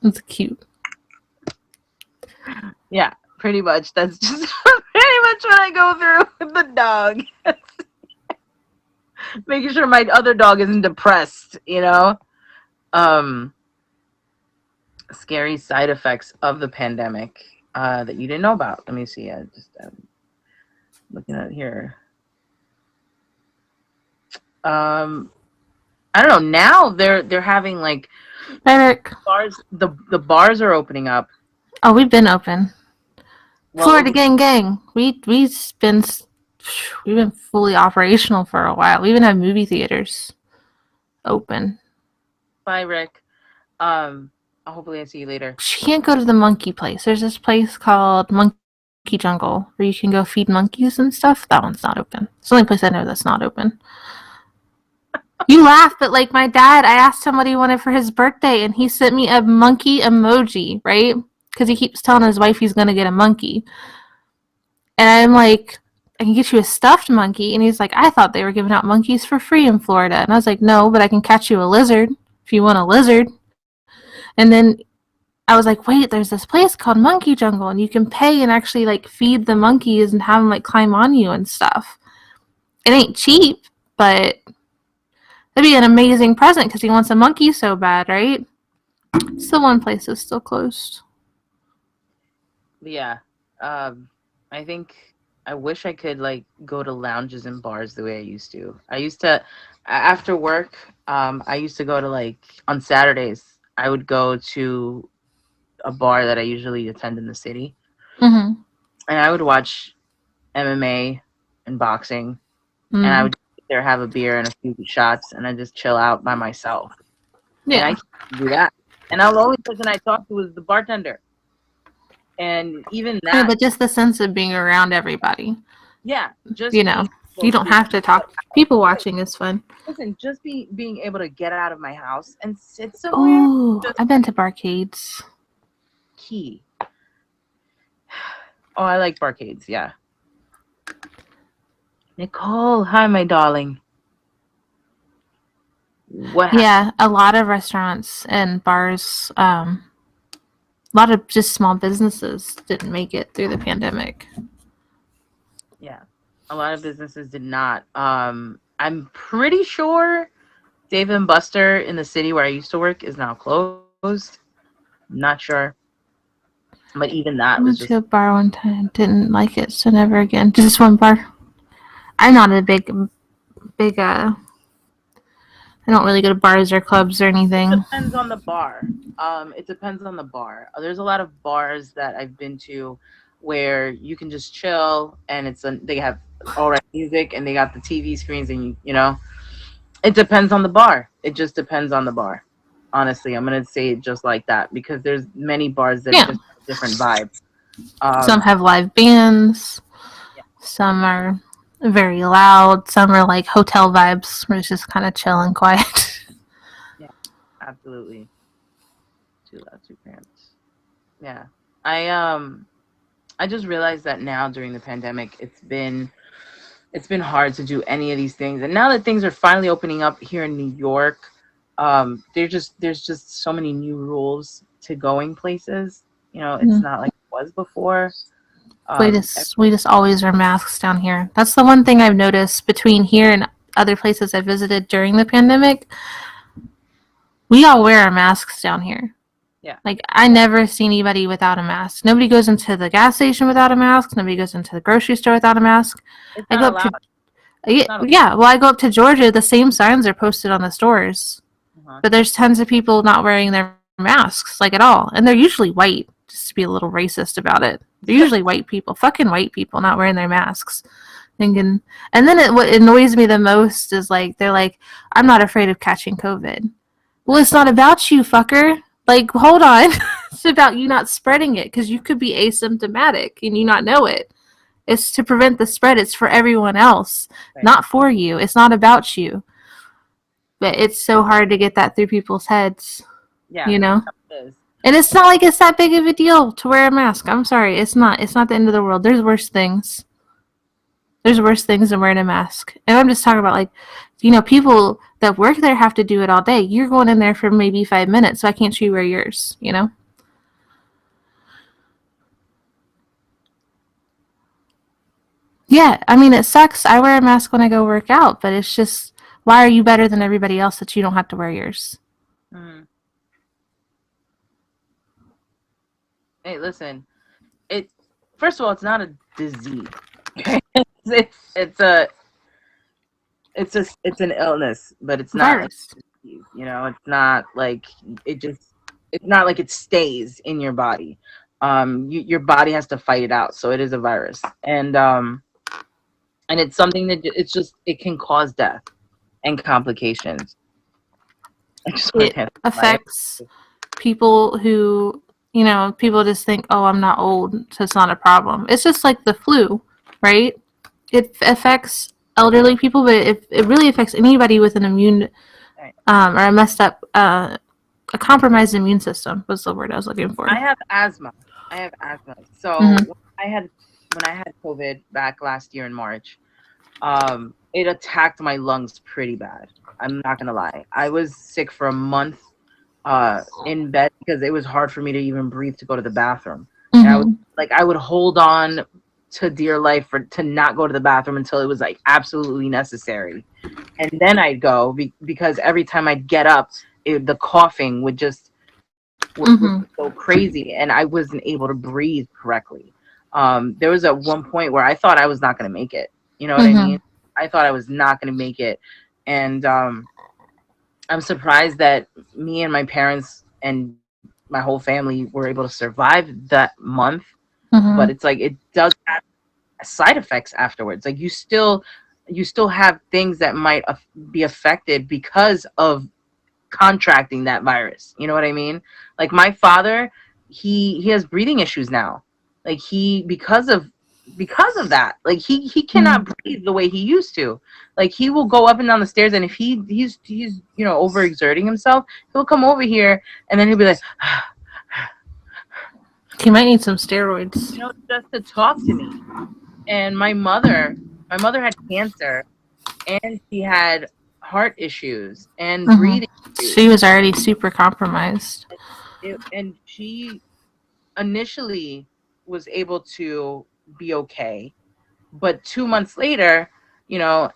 It's cute. yeah, pretty much. That's just pretty much what I go through with the dog. Making sure my other dog isn't depressed. Um, Scary side effects of the pandemic that you didn't know about. Let me see. I just looking at it here. Um, I don't know. Now they're having like Eric. bars. The bars are opening up. Oh, we've been open. Florida Well, gang. We've been fully operational for a while. We even have movie theaters open. bye, Rick. Hopefully I see you later. She can't go to the monkey place. There's this place called Monkey Jungle where you can go feed monkeys and stuff. That one's not open. It's the only place I know that's not open. You laugh, but like my dad, I asked him what he wanted for his birthday, and he sent me a monkey emoji, right? Because he keeps telling his wife he's gonna get a monkey, and I'm like, I can get you a stuffed monkey, and he's like, I thought they were giving out monkeys for free in Florida, and I was like, no, but I can catch you a lizard if you want a lizard. And then I was like, wait, there's this place called Monkey Jungle, and you can pay and actually like feed the monkeys and have them like climb on you and stuff. It ain't cheap, but That'd be an amazing present because he wants a monkey so bad, right? It's the one place that's still closed. Yeah. Um, I think I wish I could like go to lounges and bars the way I used to. I used to after work, I used to go to like on Saturdays, I would go to a bar that I usually attend in the city, Mm-hmm. and I would watch MMA and boxing, and I Mm. would sit there, have a beer and a few shots, and I just chill out by myself. And I Yeah. can't do that. And the only person I talked to was the bartender. And even Yeah, that, but just the sense of being around everybody, yeah, just you being know, you able don't to have to talk. People watching is fun. listen, just being able to get out of my house and sit somewhere, Oh, just I've been to barcades. key. Oh, I like barcades. Yeah. Nicole, hi, my darling. What happened? Yeah, a lot of restaurants and bars, a lot of just small businesses didn't make it through the pandemic. Yeah, a lot of businesses did not. I'm pretty sure Dave and Buster in the city where I used to work is now closed. Not sure, but even that I was went just to a bar one time, didn't like it, so never again. Just one bar. I'm not a big, I don't really go to bars or clubs or anything. depends on the bar. It depends on the bar. There's a lot of bars that I've been to where you can just chill and they have all right music and they got the TV screens and it depends on the bar. It just depends on the bar. Honestly, I'm gonna say it just like that because there's many bars that Yeah. just have a different vibe. Some Um, have live bands, yeah, some are very loud, some are like hotel vibes where it's just kind of chill and quiet. yeah, absolutely. Too loud, too cramped. Yeah, I just realized that now during the pandemic, it's been hard to do any of these things. And now that things are finally opening up here in New York, there's just so many new rules to going places. It's not like it was before. we Um, just we just always wear masks down here. That's the one thing I've noticed between here and other places I visited during the pandemic. We all wear our masks down here. yeah, Like I never see anybody without a mask. Nobody goes into the gas station without a mask. Nobody goes into the grocery store without a mask. it's I go not up allowed. to It's not yeah. Well, I go up to Georgia. The same signs are posted on the stores, allowed. but there's tons of people not wearing their masks like at all, and they're usually white. Just to be a little racist about it, they're usually white people, fucking white people, not wearing their masks. Thinking, and then what annoys me the most is like they're like, "I'm not afraid of catching COVID." Well, it's not about you, fucker. Like, hold on. It's about you not spreading it because you could be asymptomatic and you not know it. It's to prevent the spread. It's for everyone else, Right. not for you. It's not about you. But it's so hard to get that through people's heads, Yeah, you know? it is. And it's not like it's that big of a deal to wear a mask. I'm sorry. It's not. It's not the end of the world. There's worse things. There's worse things than wearing a mask. And I'm just talking about like, people that work there have to do it all day. You're going in there for maybe 5 minutes. Why can't you wear yours? Yeah, I mean, it sucks. I wear a mask when I go work out, but it's just, why are you better than everybody else that you don't have to wear yours? Mhm. Hey, listen. It First of all, it's not a disease. It's an illness, but it's not like Virus. a disease. It's not like it's not like it stays in your body. Your body has to fight it out, so it is a virus, and it's something that it can cause death and complications. I just want to It pass by it. affects people who, people just think, oh, I'm not old, so it's not a problem. It's just like the flu, right? It affects elderly people, but it really affects anybody with an immune Right. or a messed up, a compromised immune system was the word I was looking for. I have asthma. So Mm-hmm. when I had COVID back last year in March, it attacked my lungs pretty bad. I'm not gonna lie. I was sick for a month, in bed because it was hard for me to even breathe to go to the bathroom. And Mm-hmm. I would hold on to dear life to not go to the bathroom until it was like absolutely necessary, and then I'd go because every time I'd get up, the coughing would just would Mm-hmm. go crazy, and I wasn't able to breathe correctly. There was at one point where I thought I was not going to make it. You know what I Mm-hmm. mean? I thought I was not going to make it, and I'm surprised that me and my parents and my whole family were able to survive that month. But Mm-hmm. it's like it does have side effects afterwards. Like you still have things that might be affected because of contracting that virus. You know what I mean? Like my father, he has breathing issues now. Like he because of that. Like he Mm-hmm. cannot breathe the way he used to. Like he will go up and down the stairs, and if he's overexerting himself, he'll come over here and then he'll be like He might need some steroids. just to talk to me. And my mother had cancer, and she had heart issues and Mm-hmm. breathing issues. She was already super compromised. And she initially was able to be okay, but 2 months later,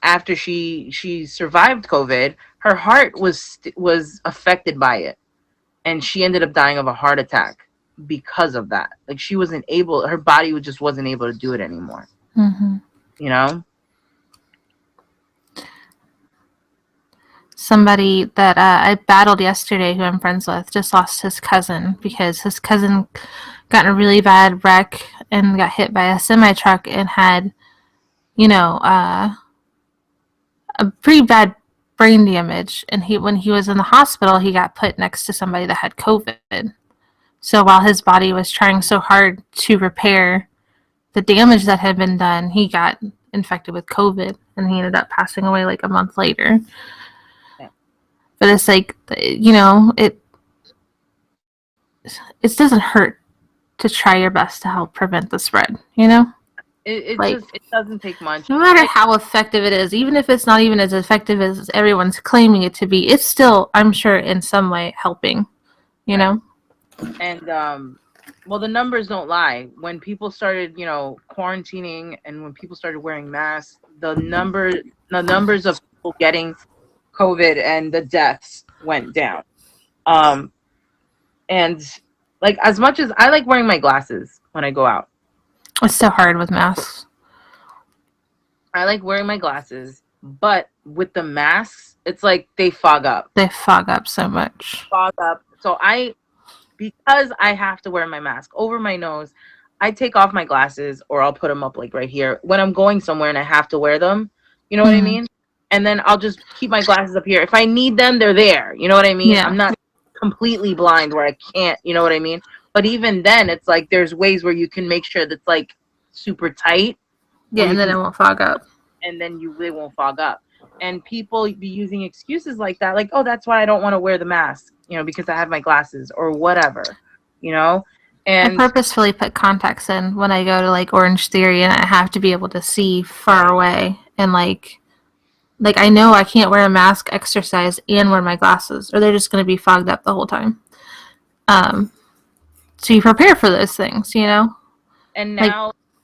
after she survived COVID, her heart was affected by it, and she ended up dying of a heart attack because of that. Like she wasn't able, her body just wasn't able to do it anymore. Mm-hmm. You know? Somebody that I battled yesterday, who I'm friends with, just lost his cousin because his cousin got in a really bad wreck and got hit by a semi truck and had, you know, a pretty bad brain damage. And when he was in the hospital, he got put next to somebody that had COVID. So while his body was trying so hard to repair the damage that had been done, he got infected with COVID and he ended up passing away like a month later. Yeah. But it's like, it doesn't hurt to try your best to help prevent the spread, Like, It doesn't take much. no matter how effective it is, even if it's not even as effective as everyone's claiming it to be, it's still, I'm sure, in some way helping, Right. know? And well, the numbers don't lie. When people started, quarantining, and when people started wearing masks, the numbers of people getting COVID and the deaths went down. Um, and like as much as I like wearing my glasses when I go out, It's so hard with masks. I like wearing my glasses, but with the masks, it's like they fog up. They fog up so much. Fog up. So because I have to wear my mask over my nose, I take off my glasses or I'll put them up like right here when I'm going somewhere and I have to wear them. You know what I Mm-hmm. mean? And then I'll just keep my glasses up here. If I need them, they're there. You know what I mean? Yeah. I'm not completely blind where I can't, you know what I mean? But even then, it's like there's ways where you can make sure that's like super tight. Yeah, and then it won't fog up. And then they won't fog up. And people be using excuses like that, like, oh, that's why I don't want to wear the mask, because I have my glasses or whatever, I and purposefully put contacts in when I go to like Orange Theory, and I have to be able to see far away. And like I know I can't wear a mask, exercise, and wear my glasses, or they're just going to be fogged up the whole time. So you prepare for those things, and Like,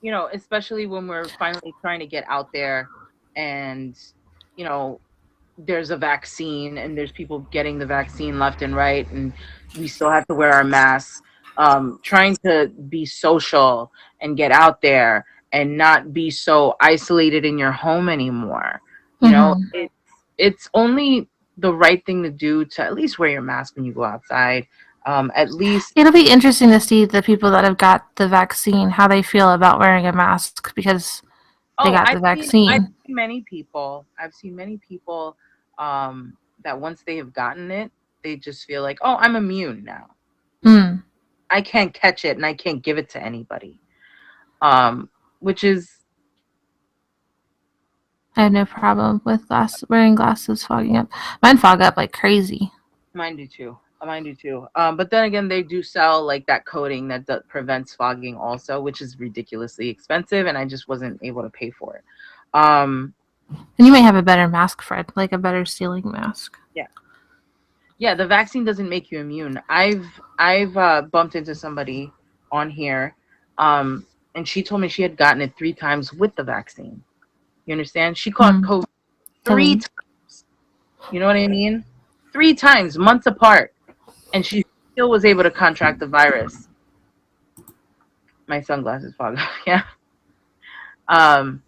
now, especially when we're finally trying to get out there, and you know there's a vaccine and there's people getting the vaccine left and right, and we still have to wear our masks. Trying to be social and get out there and not be so isolated in your home anymore. mm-hmm. It's only the right thing to do to at least wear your mask when you go outside. At least, It'll be interesting to see the people that have got the vaccine, how they feel about wearing a mask because they got the I've vaccine. seen many people. I've seen many people that once they have gotten it, they just feel like, oh, I'm immune now. Mm. I can't catch it and I can't give it to anybody. Which is, I have no problem with wearing glasses fogging up. Mine fog up like crazy. mine do too. Mine do too. But then again, they do sell like that coating that prevents fogging also, which is ridiculously expensive, and I just wasn't able to pay for it. And you might have a better mask, Fred, like a better sealing mask. Yeah, the vaccine doesn't make you immune. I've bumped into somebody on here. and she told me she had gotten it 3 times with the vaccine. You understand? She caught Mm. COVID three Three. times. You know what I mean? 3 times, months apart, and she still was able to contract the virus. My sunglasses fog. Yeah. Um.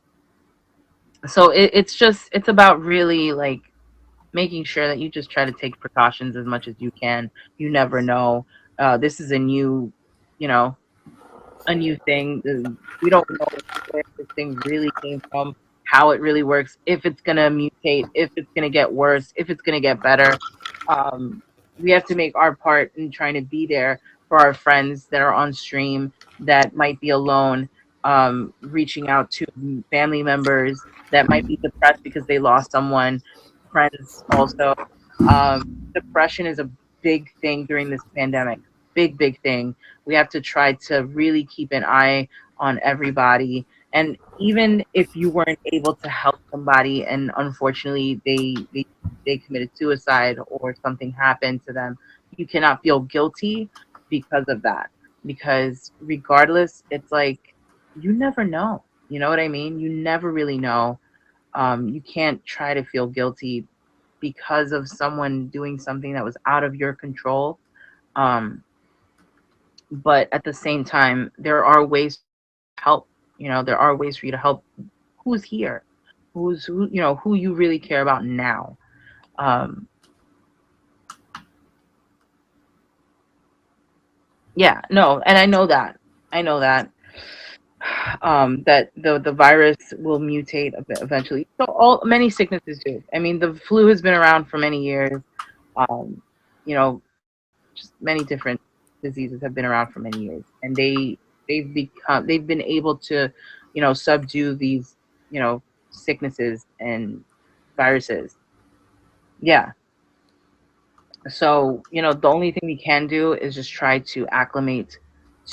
So it's about really like making sure that you just try to take precautions as much as you can. You never know. This is a new, you know, a new thing. We don't know where this thing really came from, how it really works, if it's gonna mutate, if it's gonna get worse, if it's gonna get better. Um, we have to make our part in trying to be there for our friends that are on stream that might be alone, reaching out to family members that might be depressed because they lost someone, friends also. Depression is a big thing during this pandemic. Big thing. We have to try to really keep an eye on everybody. And even if you weren't able to help somebody and unfortunately they committed suicide or something happened to them, you cannot feel guilty because of that. Because regardless, it's like you never know. You know what I mean? You never really know. You can't try to feel guilty because of someone doing something that was out of your control. Um, but at the same time, there are ways to help. You know, there are ways for you to help who's here, who you really care about now. Um, yeah, no, and I know that. I know that. That the virus will mutate a bit eventually. So all many sicknesses do. I mean, the flu has been around for many years. Um, you know, just many different diseases have been around for many years, and they've been able to, subdue these, sicknesses and viruses. Yeah. So, the only thing we can do is just try to acclimate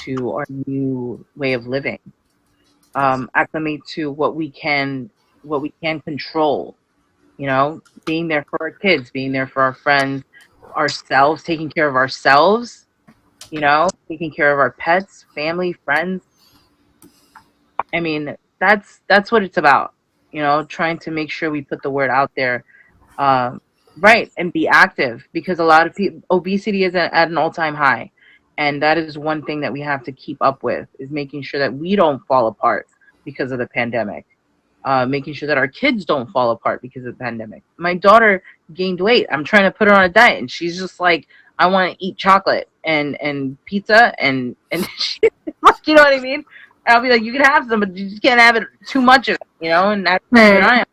to our new way of living. Acclimate to what we can control, being there for our kids, being there for our friends, ourselves, taking care of ourselves, taking care of our pets, family, friends. I mean, that's what it's about, trying to make sure we put the word out there, um, right, and be active because a lot of people, obesity is at an all-time high, and that is one thing that we have to keep up with is making sure that we don't fall apart because of the pandemic. Making sure that our kids don't fall apart because of the pandemic. My daughter gained weight. I'm trying to put her on a diet, and she's just like, I want to eat chocolate and pizza and she's like, you know what I mean? And I'll be like, you can have some, but you just can't have it too much of it, and that's keeping an Right. eye on.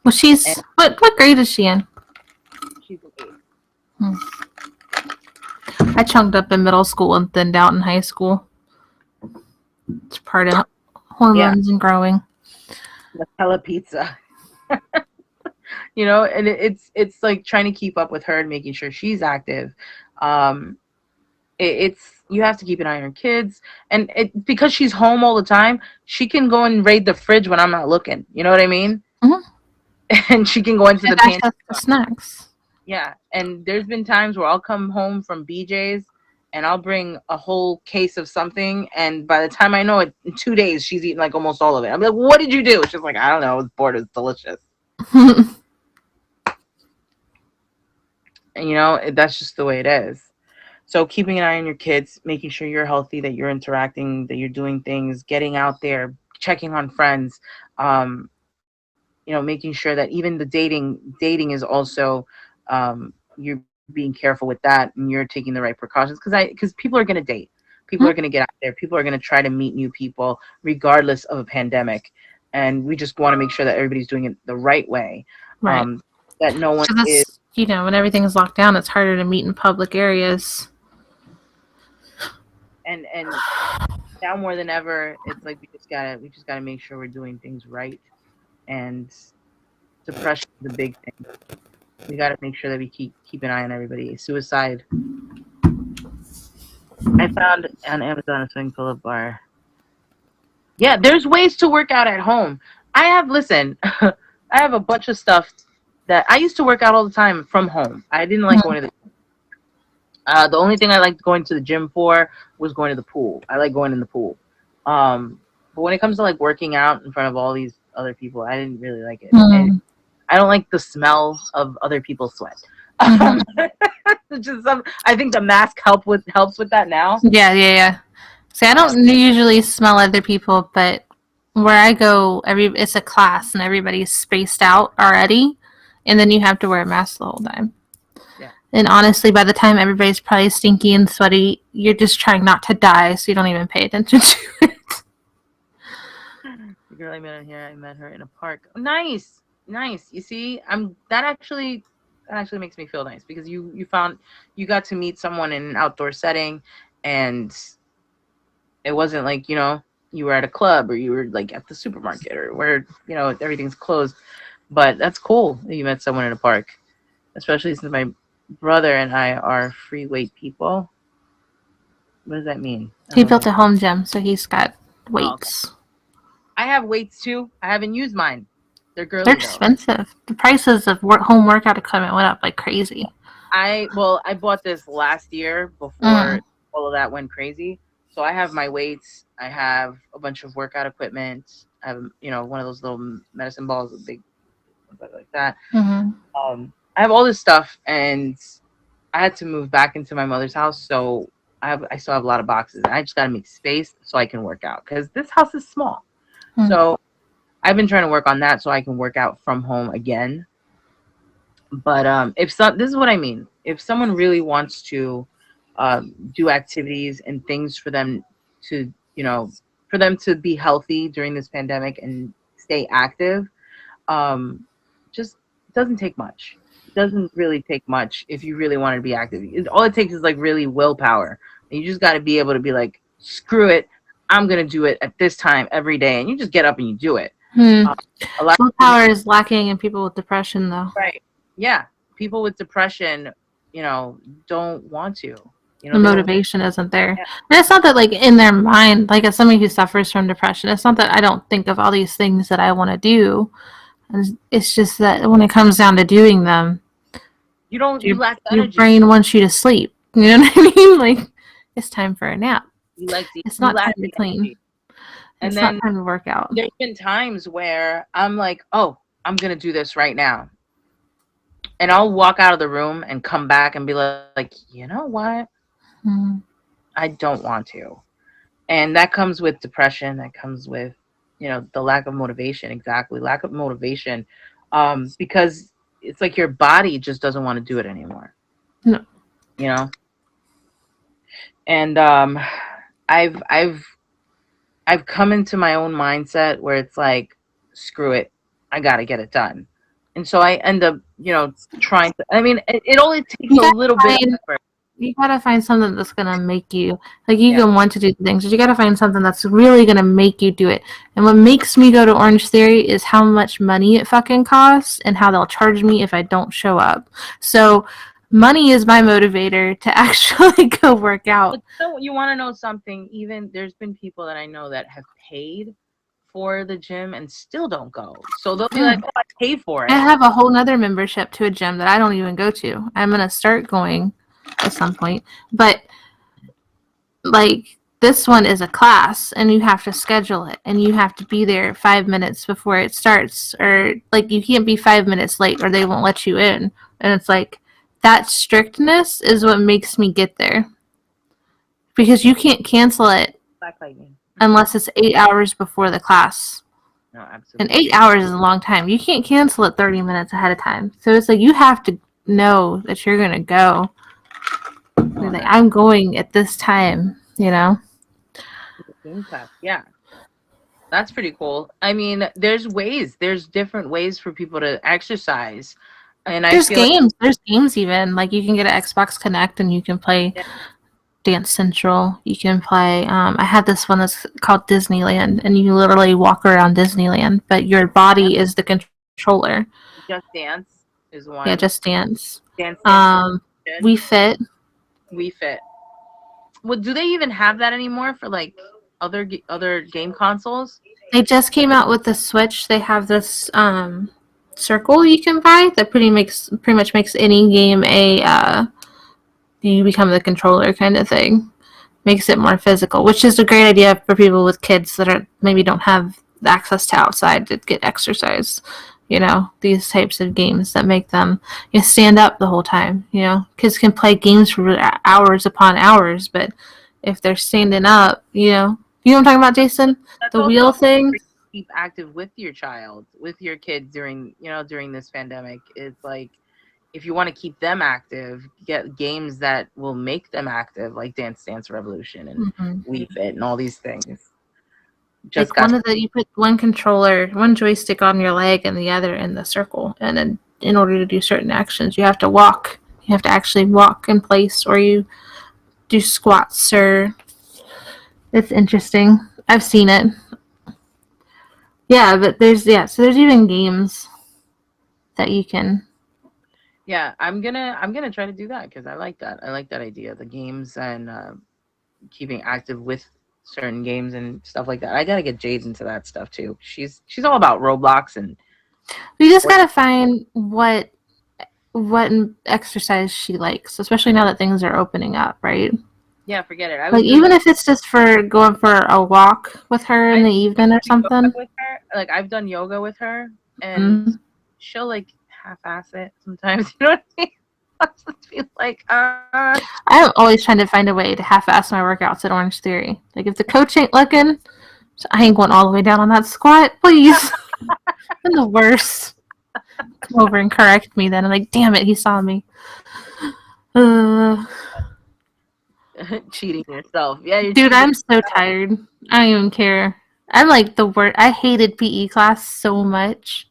Well, And she's what grade is she in? she's an 8. Hmm. I chunked up in middle school and thinned out in high school. It's part of Yeah, hormones and growing. Nutella pizza. And it's like trying to keep up with her and making sure she's active. Um, it's you have to keep an eye on your kids, and because she's home all the time, she can go and raid the fridge when I'm not looking. You know what I mean? Mm-hmm. And she can go into She has the pantry. access to snacks. Yeah, and there's been times where I'll come home from BJ's and I'll bring a whole case of something, and by the time I know it, in 2 days she's eaten like almost all of it. I'm like, "What did you do?" She's like, "I don't know. I was bored. It was delicious." And that's just the way it is. So keeping an eye on your kids, making sure you're healthy, that you're interacting, that you're doing things, getting out there, checking on friends, making sure that even the dating is also, you're being careful with that and you're taking the right precautions because people are going to date. People are going to get out there. People are going to try to meet new people regardless of a pandemic. And we just want to make sure that everybody's doing it the right way. Right. That no one So is. that's when everything's locked down, it's harder to meet in public areas. And now more than ever, it's like we just gotta make sure we're doing things right. And depression is a big thing. We gotta make sure that we keep an eye on everybody. Suicide. I found on Amazon a swimming pull-up bar. Yeah, there's ways to work out at home. Listen, I have a bunch of stuff that I used to work out all the time from home. I didn't like going to the The only thing I liked going to the gym for was going to the pool. I like going in the pool. But when it comes to like working out in front of all these other people, I didn't really like it. And Mm. I don't like the smell of other people's sweat. Hmm. Just I think the mask helps with that now. Yeah, yeah, yeah. See, I Um, don't usually smell other people, but where I go, it's a class and everybody's spaced out already, and then you have to wear a mask the whole time. yeah, And honestly, by the time everybody's probably stinky and sweaty, you're just trying not to die, so you don't even pay attention to it. the girl I met on here, I met her in a park. Nice, nice. You see, that actually makes me feel nice because you got to meet someone in an outdoor setting, and it wasn't like you were at a club or you were like at the supermarket or where everything's closed. But that's cool that you met someone in a park, especially since my brother and I are free weight people. What does that mean? I don't He know what built that. a home gym, so he's got Oh, okay. weights. I have weights too. I haven't used mine. They're They're girly though. expensive. The prices of home workout equipment went up like crazy. I bought this last year before Mm. all of that went crazy. So I have my weights. I have a bunch of workout equipment. I have one of those little medicine balls, a big like that. Mm-hmm. I have all this stuff, and I had to move back into my mother's house, so I still have a lot of boxes. I just got to make space so I can work out because this house is small. Mm. So I've been trying to work on that so I can work out from home again. But this is what I mean. If someone really wants to do activities and things for them to, for them to be healthy during this pandemic and stay active, um, just it doesn't take much. It doesn't really take much if you really want to be active. All it takes is like really willpower. And you just got to be able to be like, screw it, I'm gonna do it at this time every day, and you just get up and you do it. Hmm. Um, a lot of people, Willpower is lacking in people with depression, though. right? Yeah, people with depression, don't want to. The They don't. motivation isn't there. Yeah, And it's not that, like, in their mind, like, as somebody who suffers from depression, it's not that I don't think of all these things that I want to do. It's just that when it comes down to doing them, you don't. You your, lack the your energy. brain wants you to sleep. You know what I mean? Like, it's time for a nap. It's You not lack time to the clean. energy. And It's not then time to work out. there's been times where I'm like, oh, I'm gonna do this right now, and I'll walk out of the room and come back and be like, you know what? Mm. I don't want to. And that comes with depression. That comes with, the lack of motivation. Exactly. Lack of motivation. Because it's like your body just doesn't want to do it anymore, No. you know? And I've I've I've come into my own mindset where it's like, screw it, I gotta get it done. And so I end up, trying to. I mean, it only takes You a gotta little bit of find effort. you gotta find something that's gonna make you like you Yeah. can want to do things, but you gotta find something that's really gonna make you do it. And what makes me go to Orange Theory is how much money it fucking costs and how they'll charge me if I don't show up. So money is my motivator to actually go work out. But so you want to know something? Even there's been people that I know that have paid for the gym and still don't go. So they'll be like, Yeah. "Oh, I paid for I it." have a whole nother membership to a gym that I don't even go to. I'm gonna start going at some point. But like this one is a class and you have to schedule it and you have to be there 5 minutes before it starts, or like you can't be 5 minutes late or they won't let you in. And it's like that strictness is what makes me get there because you can't cancel it Black lightning. unless it's 8 hours before the class. No, And absolutely. 8 hours is a long time. You can't cancel it 30 minutes ahead of time. So it's like you have to know that you're going to go. Oh, Like, I'm going at this time, you know? game class. Yeah, that's pretty cool. I mean, there's different ways for people to exercise, and I There's feel like games. There's games even. Like, you can get an Xbox Connect and you can play yeah, Dance Central. You can play, I had this one that's called Disneyland, and you literally walk around Disneyland, but your body is the controller. Just Dance is Yeah, one. Just Dance. Dance is good. We Fit. We Fit. Well, do they even have that anymore for like other game consoles? They just came out with the Switch. They have this circle you can buy that pretty much makes any game a you become the controller kind of thing. Makes it more physical, which is a great idea for people with kids that are maybe don't have access to outside to get exercise. These types of games that make them stand up the whole time. Kids can play games for hours upon hours, but if they're standing up, what I'm talking about, Jason? That's The also wheel thing. keep active with your child, with your kids during this pandemic. It's like, if you want to keep them active, get games that will make them active, like Dance Dance Revolution and Wii Fit and all these things. Just Like you put one controller, one joystick on your leg and the other in the circle, and then in order to do certain actions, you have to walk. You have to actually walk in place, or you do squats, or it's interesting. I've seen it. Yeah, but so there's even games that you can. Yeah, I'm gonna try to do that because I like that. I like that idea. The games and keeping active with certain games and stuff like that. I gotta get Jade into that stuff too. She's all about Roblox and. We just gotta find what exercise she likes, especially now that things are opening up, right? Yeah, forget it. Like even if it's just for going for a walk with her in the evening or something. With her, like I've done yoga with her, and she'll like half-ass it sometimes. You know what I mean? I'll just be like, I'm always trying to find a way to half-ass my workouts at Orange Theory. Like if the coach ain't looking, I ain't going all the way down on that squat, please. I'm the worst. Come over and correct me then. I'm like, damn it, he saw me. Cheating yourself. Yeah, dude, cheating. I'm so tired. I don't even care. I'm like the worst. I hated PE class so much.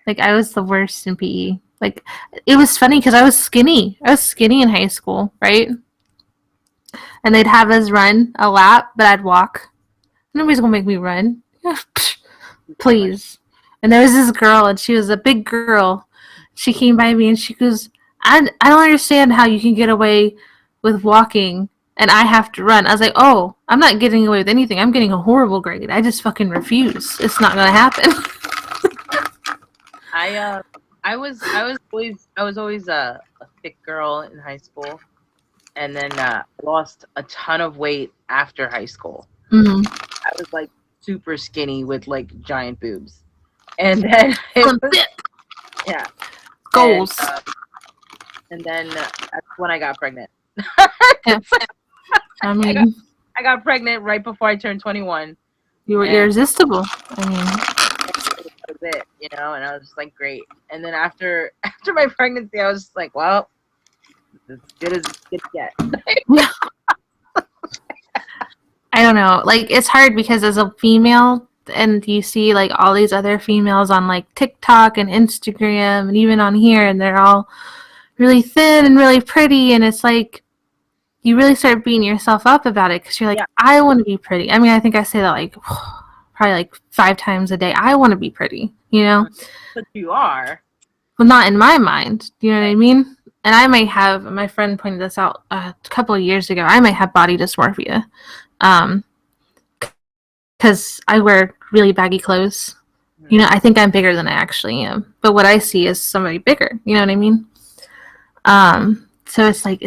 Like I was the worst in PE. Like it was funny because I was skinny. I was skinny in high school, right? And they'd have us run a lap, but I'd walk. Nobody's gonna make me run. Please. And there was this girl, and she was a big girl. She came by me, and she goes, I don't understand how you can get away with walking, and I have to run. I was like, oh, I'm not getting away with anything. I'm getting a horrible grade. I just fucking refuse. It's not gonna happen. I was always a thick girl in high school, and then lost a ton of weight after high school. Mm-hmm. I was like super skinny with like giant boobs, and then yeah, goals. And then that's when I got pregnant. Yeah. I mean, I got pregnant right before I turned 21. You were irresistible. I mean, that was it, and I was just like, great. And then after my pregnancy, I was just like, well, as good as it gets. I don't know. Like, it's hard because as a female, and you see like all these other females on like TikTok and Instagram and even on here, and they're all really thin and really pretty, and it's like you really start beating yourself up about it because you're like, I want to be pretty. I mean, I think I say that like probably like 5 times a day. I want to be pretty, But you are. Well, not in my mind. Do you know what I mean? And I might have, my friend pointed this out a couple of years ago, I might have body dysmorphia. Because I wear really baggy clothes. I think I'm bigger than I actually am. But what I see is somebody bigger. You know what I mean? So it's like,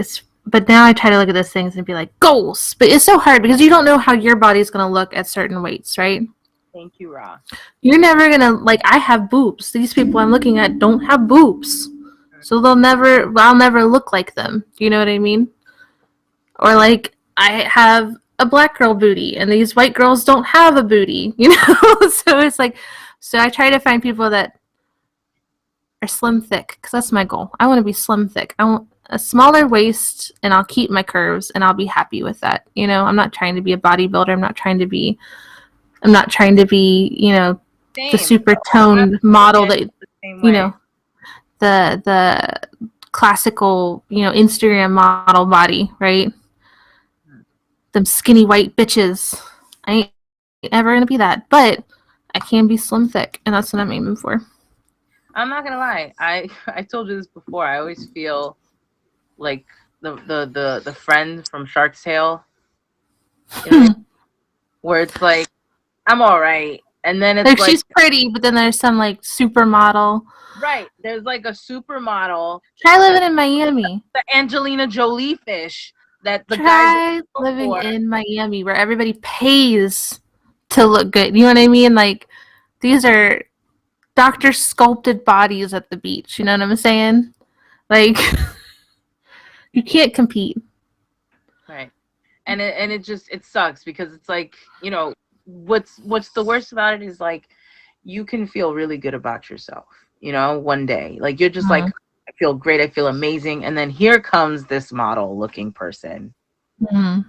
but now I try to look at those things and be like, goals. But it's so hard because you don't know how your body's going to look at certain weights, right? Thank you, Ra. You're never going to, like, I have boobs. These people I'm looking at don't have boobs. So I'll never look like them. You know what I mean? Or like, I have a black girl booty and these white girls don't have a booty, So it's like, so I try to find people that are slim thick because that's my goal. I want to be slim thick. I want a smaller waist and I'll keep my curves and I'll be happy with that. I'm not trying to be a bodybuilder. I'm not trying to be, the super toned model that, the classical, Instagram model body, right? Them skinny white bitches. I ain't ever gonna be that, but I can be slim thick, and that's what I'm aiming for. I'm not gonna lie. I told you this before. I always feel like the friend from Shark's Tale, where it's like I'm all right, And then it's Like like, she's pretty, but then there's some like supermodel. right, there's like a supermodel, Try living in Miami. the Angelina Jolie fish that the guys Try look living for. in Miami where everybody pays to look good. You know what I mean? Like these are doctor sculpted bodies at the beach. You know what I'm saying? Like you can't compete. Right. And it just, it sucks because it's like, what's the worst about it is like you can feel really good about yourself, one day. Like you're just like, Mm-hmm. I feel great, I feel amazing, and then here comes this model looking person, Mm-hmm.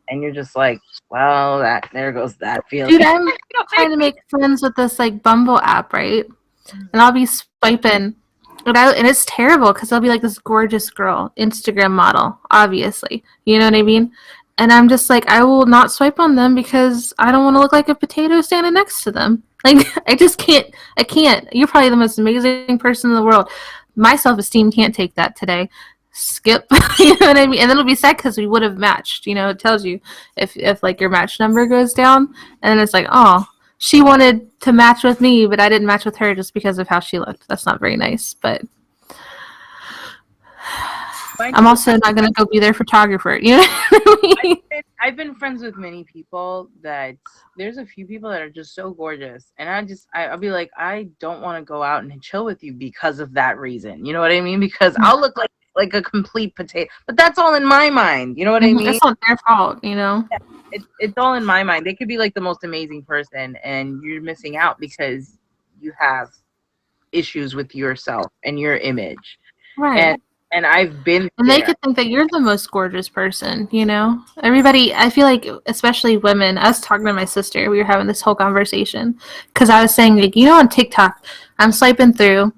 and you're just like, well, that there goes that feeling. Dude, I'm trying to make friends with this like Bumble app, right? And I'll be swiping, and it's terrible because I'll be like this gorgeous girl, Instagram model, obviously. You know what I mean? And I'm just like, I will not swipe on them because I don't want to look like a potato standing next to them. Like, I just can't. I can't. You're probably the most amazing person in the world. My self esteem can't take that today. Skip. You know what I mean? And then it'll be sad because we would have matched. You know, it tells you if like your match number goes down, and then it's like, oh, she wanted to match with me, but I didn't match with her just because of how she looked. That's not very nice. But Mind I'm you, also not going to go be their photographer. You know what I mean? I've been friends with many people that there's a few people that are just so gorgeous, and I'll be like, I don't want to go out and chill with you because of that reason. You know what I mean? Because I'll look like a complete potato, but that's all in my mind. You know what I mean? It's not their fault, you know? It's all in my mind. They could be like the most amazing person, and you're missing out because you have issues with yourself and your image. Right. And I've been And they there. could think that you're the most gorgeous person, you know? Everybody, I feel like, especially women, I was talking to my sister, we were having this whole conversation, because I was saying, like, on TikTok, I'm swiping through,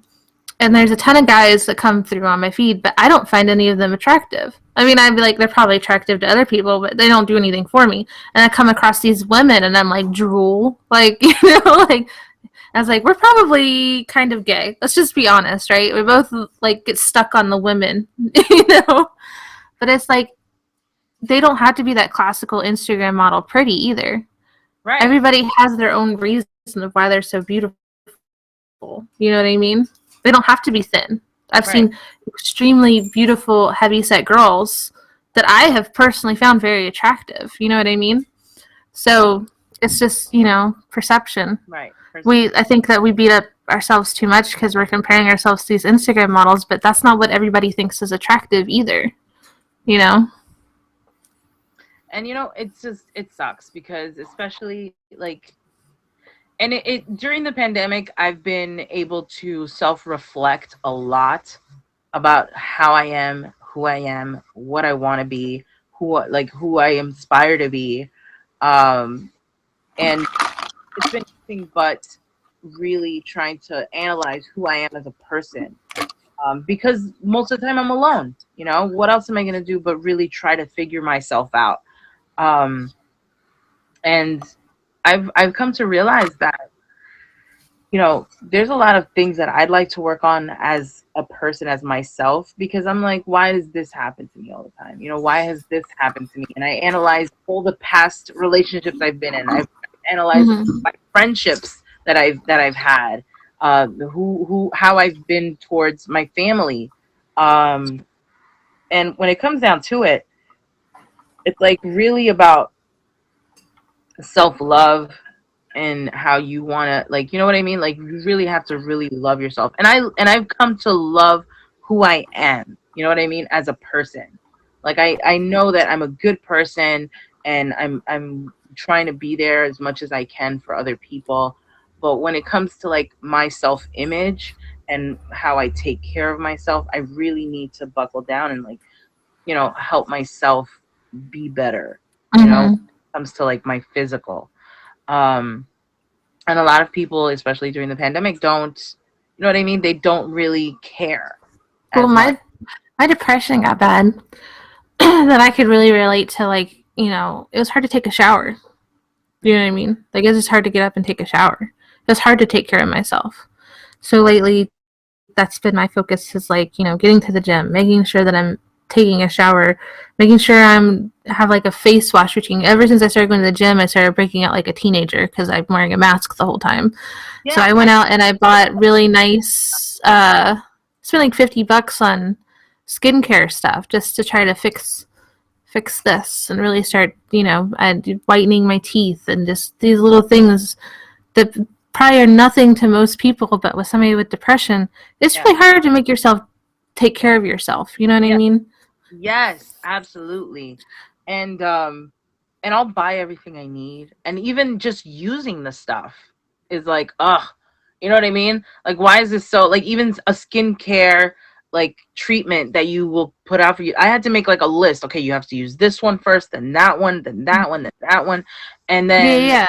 and there's a ton of guys that come through on my feed, but I don't find any of them attractive. I mean, I'd be like, they're probably attractive to other people, but they don't do anything for me. And I come across these women, and I'm like, drool. Like, like, I was like, we're probably kind of gay. Let's just be honest, right? We both like get stuck on the women, But it's like they don't have to be that classical Instagram model pretty either. Right. Everybody has their own reason of why they're so beautiful. You know what I mean? They don't have to be thin. I've seen extremely beautiful, heavy-set girls that I have personally found very attractive. You know what I mean? So it's just, perception. Right. I think that we beat up ourselves too much because we're comparing ourselves to these Instagram models, but that's not what everybody thinks is attractive either. You know? And it's just, it sucks because especially like, and it during the pandemic, I've been able to self-reflect a lot about how I am, who I am, what I want to be, who I aspire to be. And it's been nothing but really trying to analyze who I am as a person. Because most of the time I'm alone. What else am I going to do but really try to figure myself out? And I've come to realize that, there's a lot of things that I'd like to work on as a person, as myself, because I'm like, why does this happen to me all the time? Why has this happened to me? And I analyze all the past relationships I've been in. I've analyzed my friendships that I've had, how I've been towards my family. And when it comes down to it, it's like really about self-love and how you want to, like, you know what I mean? Like, you really have to really love yourself. And I've come to love who I am, you know what I mean, as a person. Like, I know that I'm a good person, and I'm trying to be there as much as I can for other people. But when it comes to like my self-image and how I take care of myself, I really need to buckle down and like, help myself be better, when it comes to like my physical. And a lot of people, especially during the pandemic, don't, you know what I mean? They don't really care Well, as much. my depression got bad that I could really relate to, like, it was hard to take a shower. You know what I mean? Like, it's just hard to get up and take a shower. It was hard to take care of myself. So lately, that's been my focus, is like, getting to the gym, making sure that I'm taking a shower, making sure I'm have like a face wash routine. Ever since I started going to the gym, I started breaking out like a teenager because I'm wearing a mask the whole time. So Yeah, I went out and I bought really nice, spent like $50 on skincare stuff just to try to fix this and really start, whitening my teeth and just these little things that probably are nothing to most people, but with somebody with depression, it's yeah, really hard to make yourself take care of yourself. You know what I yeah. mean? Yes, absolutely. And I'll buy everything I need. And even just using the stuff is like, ugh, you know what I mean? Like, why is this so, like, even a skincare, like, treatment that you will put out for you. I had to make, like, a list. Okay, you have to use this one first, then that one, then that one, then that one. And Yeah, then yeah.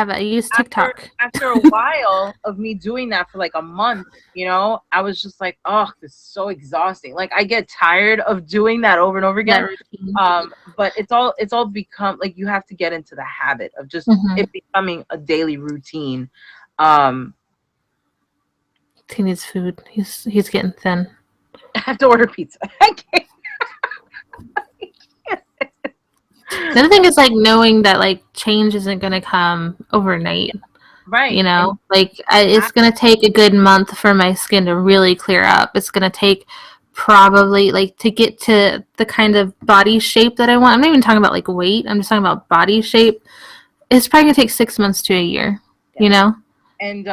I use after TikTok. after a while of me doing that for like a month, I was just like, oh, this is so exhausting. Like I get tired of doing that over and over That again. routine. But it's all become like you have to get into the habit of just Mm-hmm. it becoming a daily routine. Um, He needs food. He's getting thin. I have to order pizza. I can't. The other thing is like knowing that like change isn't gonna come overnight. Right. And Like I, it's gonna take a good month for my skin to really clear up. It's gonna take probably like to get to the kind of body shape that I want. I'm not even talking about like weight. I'm just talking about body shape. It's probably gonna take 6 months to a year. yeah. You know. And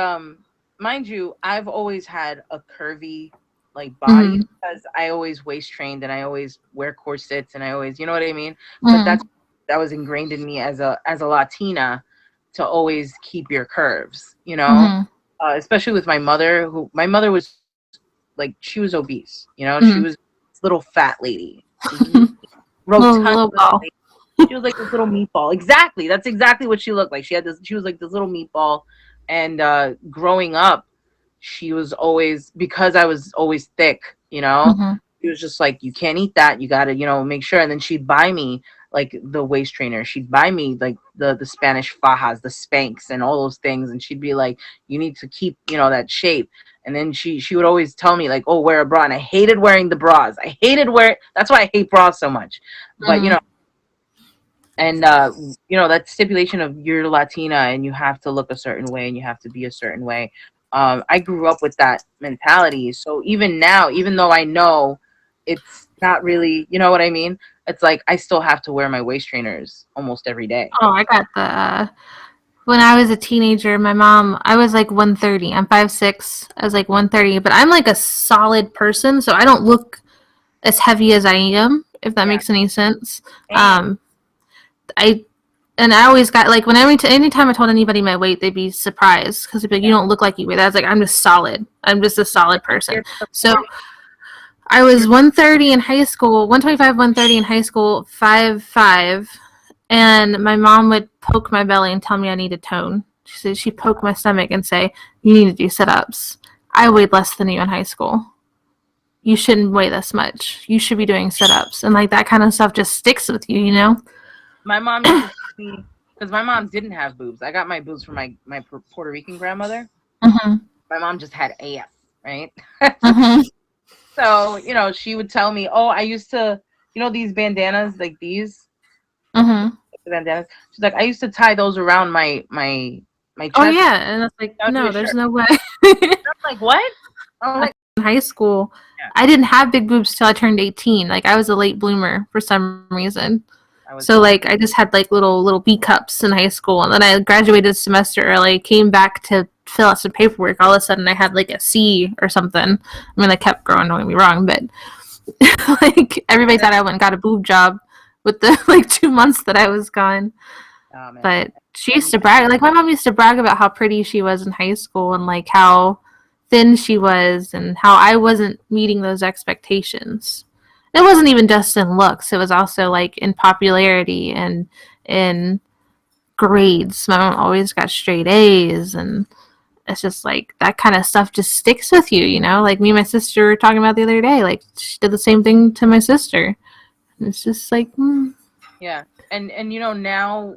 mind you, I've always had a curvy like body Mm-hmm. because I always waist trained and I always wear corsets and I always, you know what I mean? But Mm-hmm. that was ingrained in me as a Latina to always keep your curves, Mm-hmm. especially with my mother, who my mother was like she was obese, she Mm-hmm. was this little fat lady, this rotund Little little ball. lady. She was like this little meatball. Exactly. That's exactly what she looked like. She was like this little meatball. And growing up, she was always, because I was always thick, Mm-hmm. she was just like, you can't eat that. You gotta, make sure. And then she'd buy me like the waist trainer. She'd buy me like the Spanish fajas, the Spanx and all those things. And she'd be like, you need to keep, that shape. And then she would always tell me like, oh, wear a bra. And I hated wearing the bras. That's why I hate bras so much. But Mm-hmm. and that stipulation of you're Latina and you have to look a certain way and you have to be a certain way. I grew up with that mentality, so even now, even though I know it's not really, you know what I mean, it's like I still have to wear my waist trainers almost every day. Oh, I got the. When I was a teenager, my mom, I was like 130. I'm 5'6". I was like 130, but I'm like a solid person, so I don't look as heavy as I am, if that Yeah, makes any sense. same. Um, I and I always got like when anytime I told anybody my weight, they'd be surprised because they'd be like, "You Yeah, don't look like you weigh that." I was like, "I'm just solid. I'm just a solid person." you're, So you're, I was you're 130 in high school, 125, 130 in high school, 5'5", and my mom would poke my belly and tell me I needed tone. She said she'd poke my stomach and say, "You need to do sit-ups. I weighed less than you in high school. You shouldn't weigh this much. You should be doing sit-ups." And like that kind of stuff just sticks with you, you know? My mom used to tell me, because my mom didn't have boobs. I got my boobs from my Puerto Rican grandmother. Mhm. My mom just had AF, right? Mhm. So, she would tell me, oh, I used to, these bandanas, like these Mhm. bandanas. She's like, I used to tie those around my Oh chest. yeah, and it's like, That would be no, a there's shirt. no way. I'm like, what? I'm like, In high school, yeah, I didn't have big boobs till I turned 18. Like I was a late bloomer for some reason. I was So the like I just had like little B cups in high school, and then I graduated a semester early. Came back to fill out some paperwork. All of a sudden, I had like a C or something. I mean, I kept growing. Don't get me wrong, but like everybody thought I went and got a boob job with the like 2 months that I was gone. oh man. But she used And to brag. Like my mom used to brag about how pretty she was in high school and like how thin she was and how I wasn't meeting those expectations. It wasn't even just in looks. It was also like in popularity and in grades. My mom always got straight A's, and it's just like that kind of stuff just sticks with you, you know? Like me and my sister were talking about the other day. Like she did the same thing to my sister. And it's just like, yeah. And now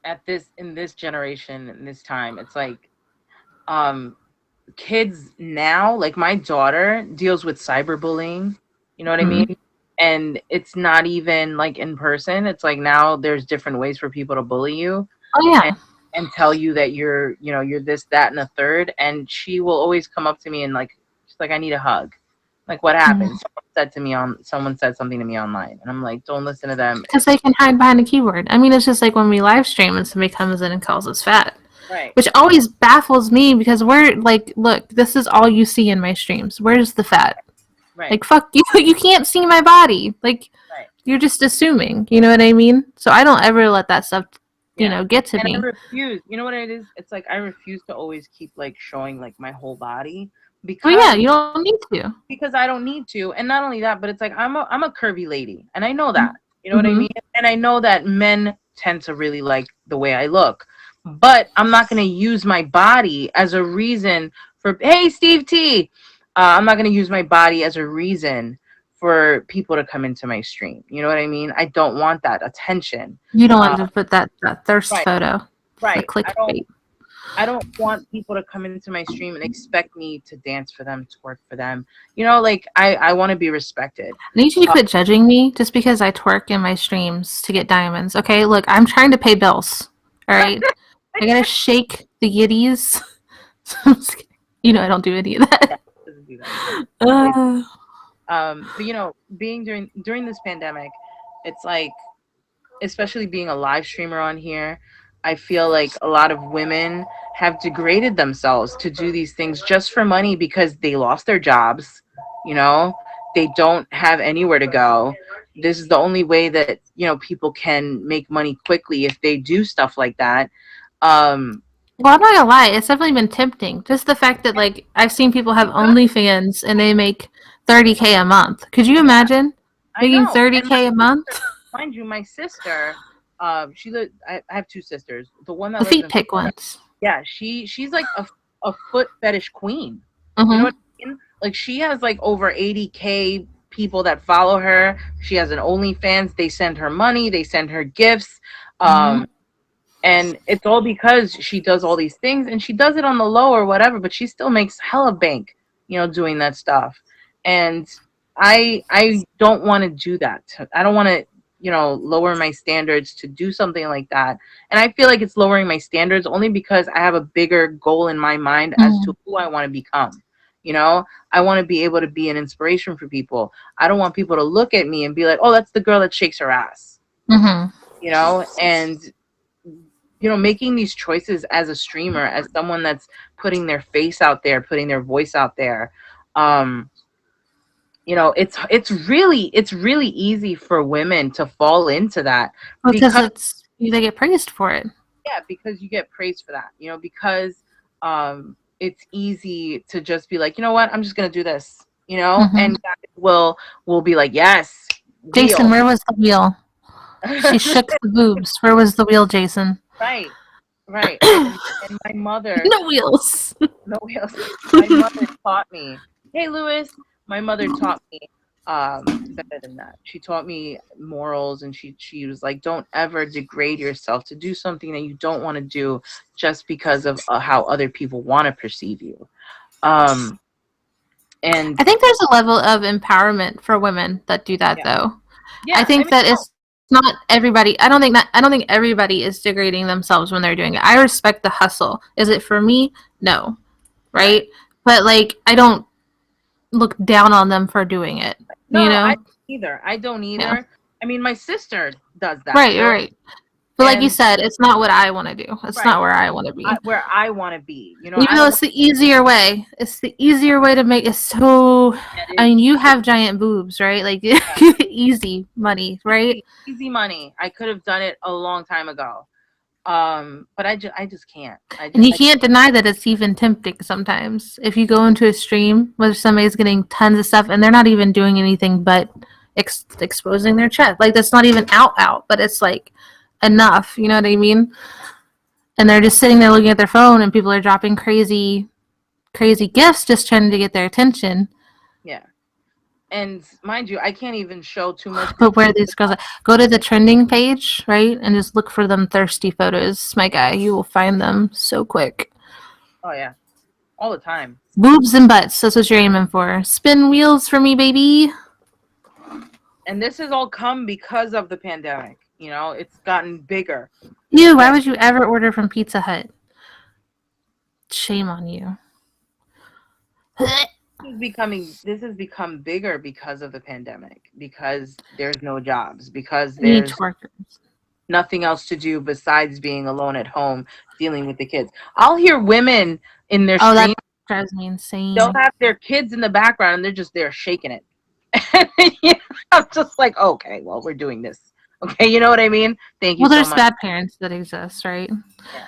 at this in this generation, in this time, it's like um kids now, like my daughter deals with cyberbullying. You know what I mm, mean? and it's not even like in person. It's like now there's different ways for people to bully you Oh and yeah. tell you that you're this, that, and a third. And she will always come up to me and like, she's like, I need a hug. Like, what happened? Someone said something to me online, and I'm like, don't listen to them. Because they can hide behind a keyboard. I mean, it's just like when we live stream and somebody comes in and calls us fat, Right, which always baffles me because we're like, look, this is all you see in my streams. Where's the fat? right, Like, fuck you. You can't see my body. Like, right. you're just assuming. You know what I mean? So I don't ever let that stuff, Yeah. get to And I me. refuse. You know what it is? It's like I refuse to always keep like showing like my whole body Well, yeah, because you don't need to. I don't need to. And not only that, but it's like I'm a curvy lady, and I know that. You know what I Mm-hmm. mean? And I know that men tend to really like the way I look. But I'm not going to use my body as a reason for, hey, Steve T. I'm not going to use my body as a reason for people to come into my stream. You know what I mean? I don't want that attention. You don't want Uh, to put that thirst right, photo for right. clickbait. I don't want people to come into my stream and expect me to dance for them, to work for them. You know, like I want to be respected. I need you to Uh, quit judging me just because I twerk in my streams to get diamonds. Okay, look, I'm trying to pay bills. All right, I gotta shake the yiddies. I don't do any of yeah, that. doesn't do that. He doesn't. Uh, But being during this pandemic, it's like, especially being a live streamer on here, I feel like a lot of women have degraded themselves to do these things just for money because they lost their jobs. You know, they don't have anywhere to go. This is the only way that people can make money quickly if they do stuff like that. Um, well, I'm not gonna lie, it's definitely been tempting. Just the fact that like I've seen people have OnlyFans and they make 30K a month. Could you yeah, imagine I making know. And 30K a month? mind you, my sister, she live. I have two sisters. The one that The lives feet in pick Florida, ones. yeah, she's like a foot fetish queen. You know Mm-hmm. what I mean? Like she has like over 80K people that follow her. She has an OnlyFans. They send her money. They send her gifts. Mm-hmm. Um, and it's all because she does all these things, and she does it on the low or whatever. But she still makes hella bank, doing that stuff. And I don't want to do that. I don't want to lower my standards to do something like that. And I feel like it's lowering my standards only because I have a bigger goal in my mind as Mm-hmm. to who I want to become. I want to be able to be an inspiration for people. I don't want people to look at me and be like, oh, that's the girl that shakes her ass. Mm-hmm. And making these choices as a streamer, as someone that's putting their face out there, putting their voice out there. um it's really easy for women to fall into that Because because, they get praised for it. yeah, because you get praised for that, because it's easy to just be like, you know what, I'm just gonna do this, Mm-hmm. and guys will be like, yes, Jason, wheel. where was the wheel? She shook the boobs. Where was the wheel, Jason? Right, right. And my mother, No wheels. no wheels. My mother taught me, hey Lewis, my mother taught me better than that. She taught me morals, and she was like, don't ever degrade yourself to do something that you don't want to do just because of how other people want to perceive you. um and I think there's a level of empowerment for women that do that, yeah, though. I yeah, I think mean, that no, it's not everybody. I don't think everybody is degrading themselves when they're doing it. I respect the hustle. Is it for me? No, right, right? But like, I don't look down on them for doing it. You no, know? I don't Yeah. either. I mean, my sister does that, Right. Right. But like you and said, it's not what I want to do. It's right, not where I want to be. where I want to be, Even I though don't it's want the easier way. It's the easier way to make it so. that. I Is mean, you have giant boobs, right? Like easy money, right? easy money. I could have done it a long time ago. But I just can't. And you can't deny that it's even tempting sometimes. If you go into a stream where somebody's getting tons of stuff and they're not even doing anything but exposing their chest, like that's not even out, but it's like enough. You know what I mean? And they're just sitting there looking at their phone, and people are dropping crazy gifts just trying to get their attention. yeah. And mind you, I can't even show too much because But where these girls are, go to the trending page, right, and just look for them thirsty photos. My guy, you will find them so quick. oh yeah, all the time. Boobs and butts. That's what you're aiming for. Spin wheels for me, baby. And this has all come because of the pandemic. You know, it's gotten bigger. You, why That would you ever order from Pizza Hut? Shame on you. this has become bigger because of the pandemic, because there's no jobs, because You there's twerkers. nothing else to do besides being alone at home dealing with the kids. I'll hear women in their Oh, that stream, drives me they'll insane. have their kids in the background and they're just there shaking it. Yeah, I'm just like, okay, well, we're doing this. Okay, you know what I mean? Thank you Well, so there's much. bad parents that exist, right? Yeah.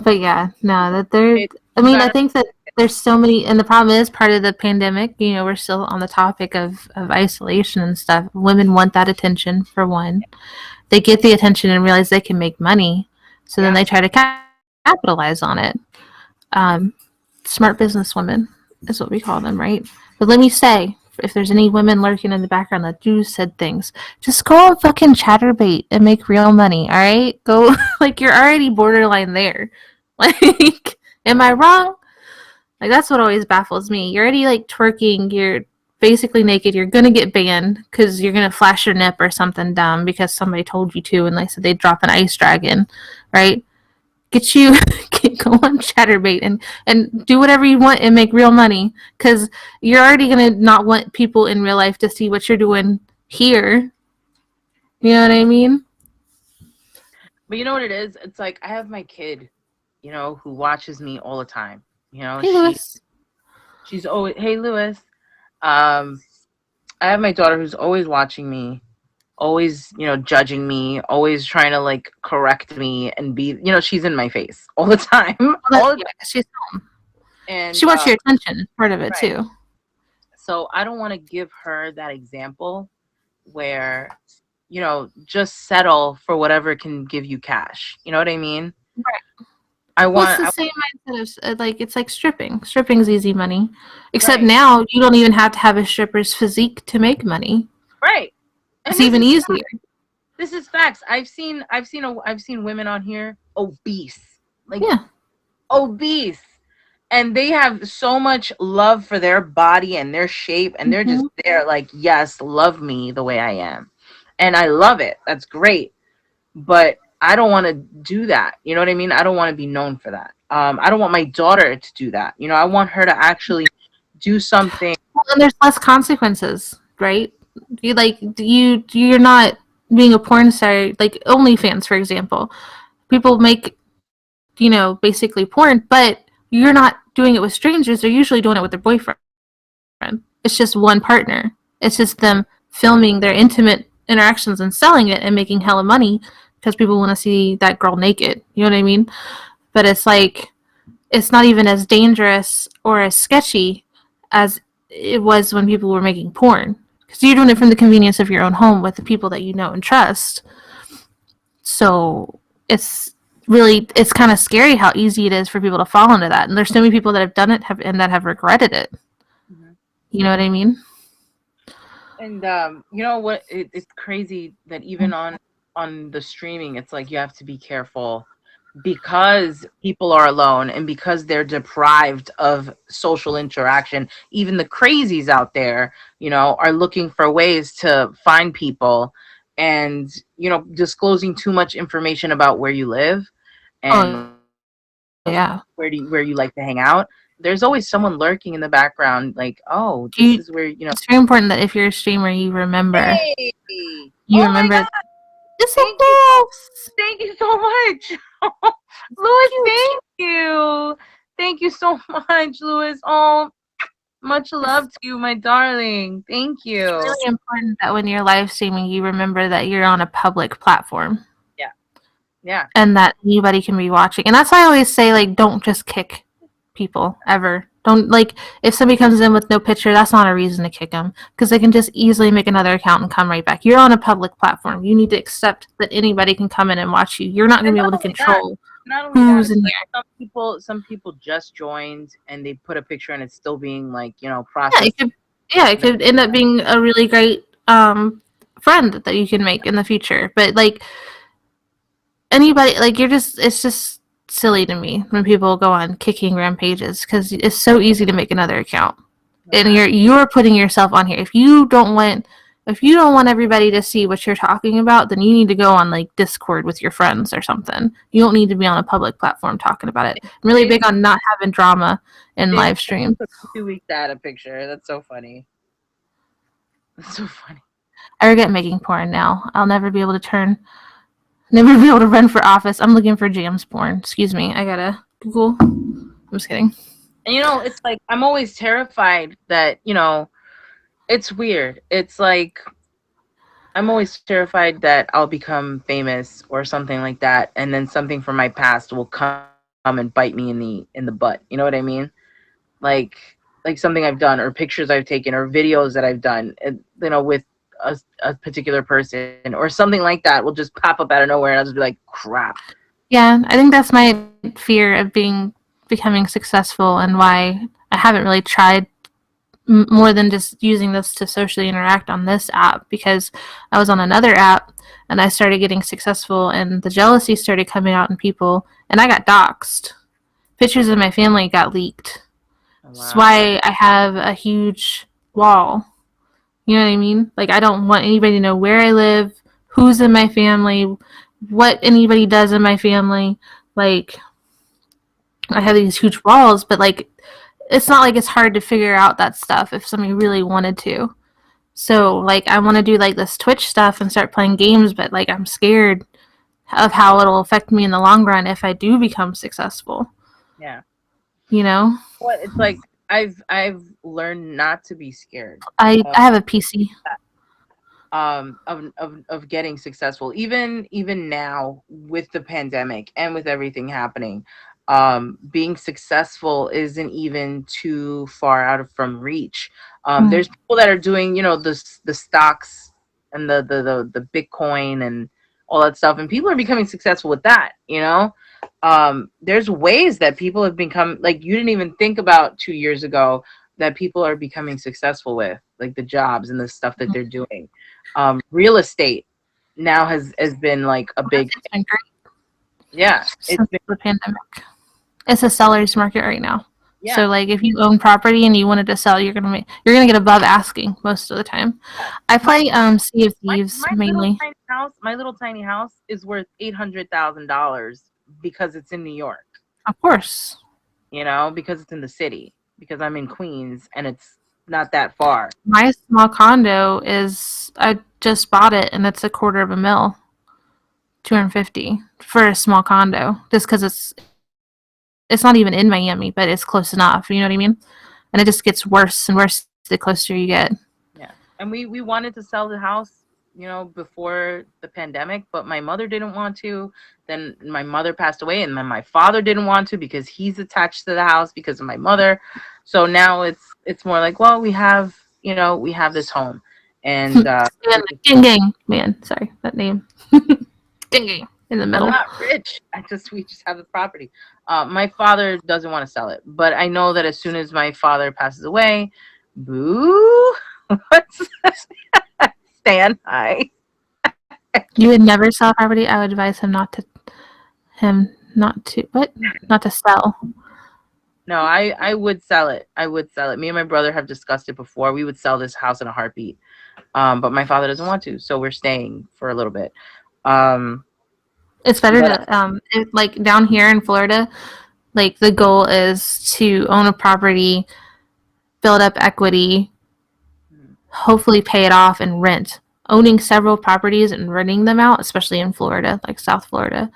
But yeah, no, that there. I You mean, I gotta, think that there's so many, and the problem is part of the pandemic. You know, we're still on the topic of isolation and stuff. Women want that attention for one. They get the attention and realize they can make money, so then yeah. they try to capitalize on it. Um, Smart businesswomen is what we call them, right? But let me say, if there's any women lurking in the background that do said things, just go on fucking chatterbait and make real money, all right? Go, like, you're already borderline there. Like, am I wrong? Like, that's what always baffles me. You're already, like, twerking, you're basically naked, you're gonna get banned because you're gonna flash your nip or something dumb because somebody told you to and they said they'd drop an ice dragon, right? Get you go on chatterbait and do whatever you want and make real money because you're already gonna not want people in real life to see what you're doing here. You know what I mean? But you know what it is? It's like I have my kid, you know, who watches me all the time. You know, Hey, Lewis. she's always, hey Lewis. Um, I have my daughter who's always watching me, always, you know, judging me, always trying to like correct me and be, you know, she's in my face all the time. Well, All the time. yeah, And she wants your attention. Part of it right. too. So I don't want to give her that example where, you know, just settle for whatever can give you cash. You know what I mean? Right. I Well, it's want the same mindset of like it's like stripping. Stripping's easy money, except right, now you don't even have to have a stripper's physique to make money. right. And It's even easier. this is facts. I've seen women on here obese, like Yeah. obese, and they have so much love for their body and their shape, and they're just Mm-hmm. there like, yes, love me the way I am, and I love it. That's great, but I don't want to do that. You know what I mean? I don't want to be known for that. I don't want my daughter to do that. You know, I want her to actually do something. Well, and there's less consequences, right? You're not being a porn star like OnlyFans, for example. People make basically porn, but you're not doing it with strangers. They're usually doing it with their boyfriend. It's just one partner. It's just them filming their intimate interactions and selling it and making hella money because people want to see that girl naked. You know what I mean? But it's like it's not even as dangerous or as sketchy as it was when people were making porn because you're doing it from the convenience of your own home with the people that you know and trust. So it's kind of scary how easy it is for people to fall into that, and there's so many people that have done it and that have regretted it. Mhm. You know what I mean? And you know what? It's crazy that even on the streaming, it's like you have to be careful because people are alone and because they're deprived of social interaction. Even the crazies out there, you know, are looking for ways to find people, and you know, disclosing too much information about where you live and Oh yeah. where you like to hang out. There's always someone lurking in the background, like, oh, this is where, you know. It's very important that if you're a streamer, you remember. Hey, You oh my remember. God, It's so thank you so, close. thank you so much. It's Louis, cute. thank you so much, Louis. Oh, much love to you, my darling. Thank It's you. really important that when you're live streaming, you remember that you're on a public platform Yeah, yeah. and that anybody can be watching. And that's why I always say, like, don't just kick people ever. Don't, like, if somebody comes in with no picture, that's not a reason to kick them because they can just easily make another account and come right back. You're on a public platform. You need to accept that anybody can come in and watch you. You're not going And to be not able to only that, control not only that, who's it's in like here. some people just joined and they put a picture and it's still being like, you know, Yeah, processed. it could end up being a really great friend that you can make in the future. But like anybody, like it's just silly to me when people go on kicking rampages because it's so easy to make another account, and you're putting yourself on here. If you don't want If you don't want everybody to see what you're talking about, then you need to go on like Discord with your friends or something. You don't need to be on a public platform talking about it. I'm really James, big on not having drama in James live stream. took 2 weeks to add a picture. That's so funny. That's so funny. I regret making porn now. I'll never be able to run for office. I'm looking for Jams porn. Excuse me. I gotta Google. I'm just kidding. And it's like I'm always terrified that, it's weird. It's like I'm always terrified that I'll become famous or something like that, and then something from my past will come and bite me in the butt. You know what I mean? Like something I've done, or pictures I've taken, or videos that I've done, with a particular person, or something like that will just pop up out of nowhere, and I'll just be like, crap. Yeah, I think that's my fear of becoming successful, and why I haven't really tried more than just using this to socially interact on this app, because I was on another app and I started getting successful and the jealousy started coming out in people and I got doxxed. Pictures of my family got leaked. Oh, That's wow. why I have a huge wall. You know what I mean? Like, I don't want anybody to know where I live, who's in my family, what anybody does in my family. Like, I have these huge walls, but like, it's not like it's hard to figure out that stuff if somebody really wanted to. So, like, I want to do like this Twitch stuff and start playing games, but like, I'm scared of how it'll affect me in the long run if I do become successful. Yeah. You know, What it's like, I've learned not to be scared. I have a PC. Of getting successful, even now with the pandemic and with everything happening. Being successful isn't even too far out of from reach. There's people that are doing, the stocks and the Bitcoin and all that stuff, and people are becoming successful with that. There's ways that people have become, like, you didn't even think about 2 years ago, that people are becoming successful with, like, the jobs and the stuff that they're doing. Real estate now has been like a big It's been great yeah. It's since been, the pandemic. It's a seller's market right now. yeah. So like if you own property and you wanted to sell, you're gonna get above asking most of the time. I My play Sea of my Thieves my little mainly. tiny house, is worth $800,000 because it's in New York. Of course. Because it's in the city. Because I'm in Queens and it's not that far. My small condo is I just bought it and it's $250,000. 250 for a small condo just because it's not even in Miami, but it's close enough. You know what I mean? And it just gets worse and worse the closer you get. Yeah. And we wanted to sell the house, before the pandemic, but my mother didn't want to. Then my mother passed away, and then my father didn't want to because he's attached to the house because of my mother. So now it's more like, well, we have this home, and Gang gang man, sorry that name. Gang gang in the I'm middle. not rich. We just have the property. My father doesn't want to sell it, but I know that as soon as my father passes away, boo, what's stand high. You would never sell property. I would advise him not to. What? Not to sell. No, I would sell it. I would sell it. Me and my brother have discussed it before. We would sell this house in a heartbeat. But my father doesn't want to, so we're staying for a little bit. It's better But to like down here in Florida. Like the goal is to own a property, build up equity, hopefully pay it off and rent. Owning several properties and renting them out, especially in Florida, like South Florida,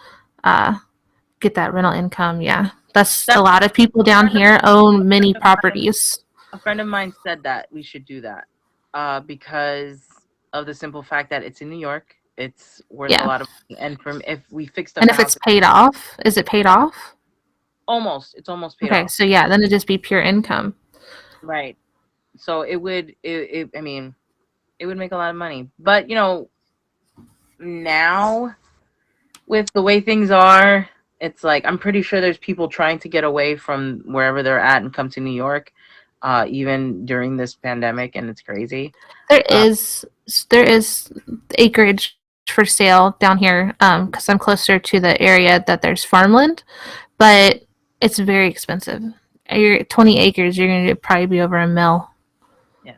get that rental income. Yeah, that's a lot of people down here own many properties. a friend of mine said that we should do that, because of the simple fact that it's in New York. It's worth a Yeah, lot of money, and if we fixed up and the if it's house, paid off, is it paid off? it's almost paid Okay, off. so yeah, then it'd just be pure income. Right. So I mean, it would make a lot of money. But now with the way things are, it's like I'm pretty sure there's people trying to get away from wherever they're at and come to New York, even during this pandemic, and it's crazy. There Uh, is there is acreage for sale down here because I'm closer to the area that there's farmland, but it's very expensive. You're 20 acres, you're going to probably be over $1 million. yeah.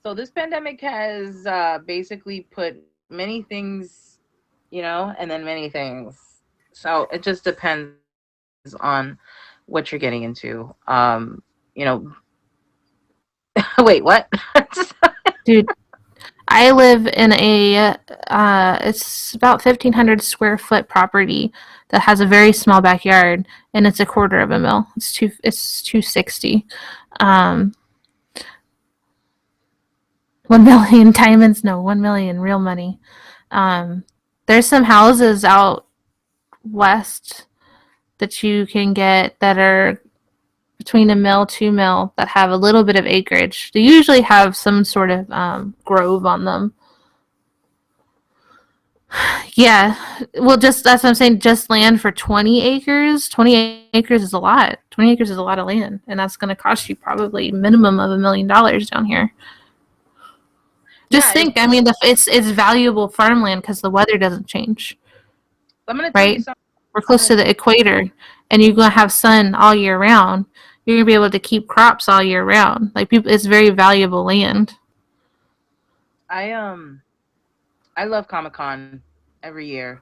So this pandemic has basically put many things, and then many things. So it just depends on what you're getting into. Wait, what? Dude, I live in it's about 1,500 square foot property that has a very small backyard, and it's a quarter of a mil. It's 260. 1 million diamonds, no, 1 million real money. Um, there's some houses out west that you can get that are between a mil, 2 mil that have a little bit of acreage. They usually have some sort of grove on them. Yeah, well, just that's what I'm saying. Just land for 20 acres. 20 acres is a lot. 20 acres is a lot of land, and that's going to cost you probably minimum of $1 million down here. Just Yeah, think. I mean, it's valuable farmland because the weather doesn't change, I'm gonna tell you right? something. We're I'm close gonna to the equator, and you're gonna have sun all year round. You're gonna be able to keep crops all year round. Like people, it's very valuable land. I I love Comic Con every year.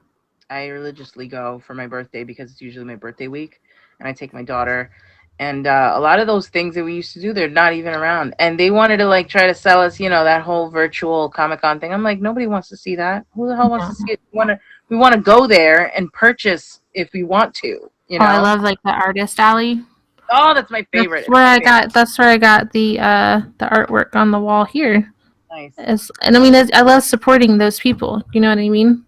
I religiously go for my birthday because it's usually my birthday week, and I take my daughter. And a lot of those things that we used to do, they're not even around. And they wanted to like try to sell us, that whole virtual Comic Con thing. I'm like, nobody wants to see that. Who the hell wants to Yeah. see it? We want to go there and purchase if we want to, Oh, I love like the artist alley. Oh, that's my favorite. It's my favorite. That's where I got the artwork on the wall here. Nice. And I mean, I love supporting those people. You know what I mean?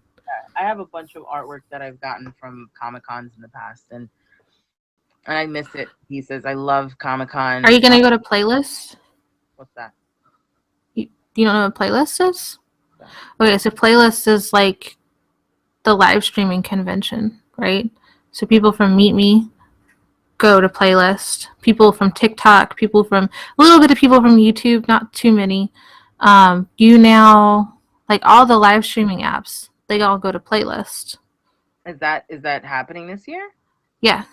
I have a bunch of artwork that I've gotten from Comic Cons in the past, and I miss it pieces. I love Comic Are Con. you gonna go to Playlist? What's that? You don't know what Playlist is? So, Okay, so Playlist is like the live streaming convention, right? So people from Meet Me go to Playlist. People from TikTok, people from a little bit of people from YouTube, not too many. You now like all the live streaming apps, they all go to Playlist. is that happening this year? Yeah.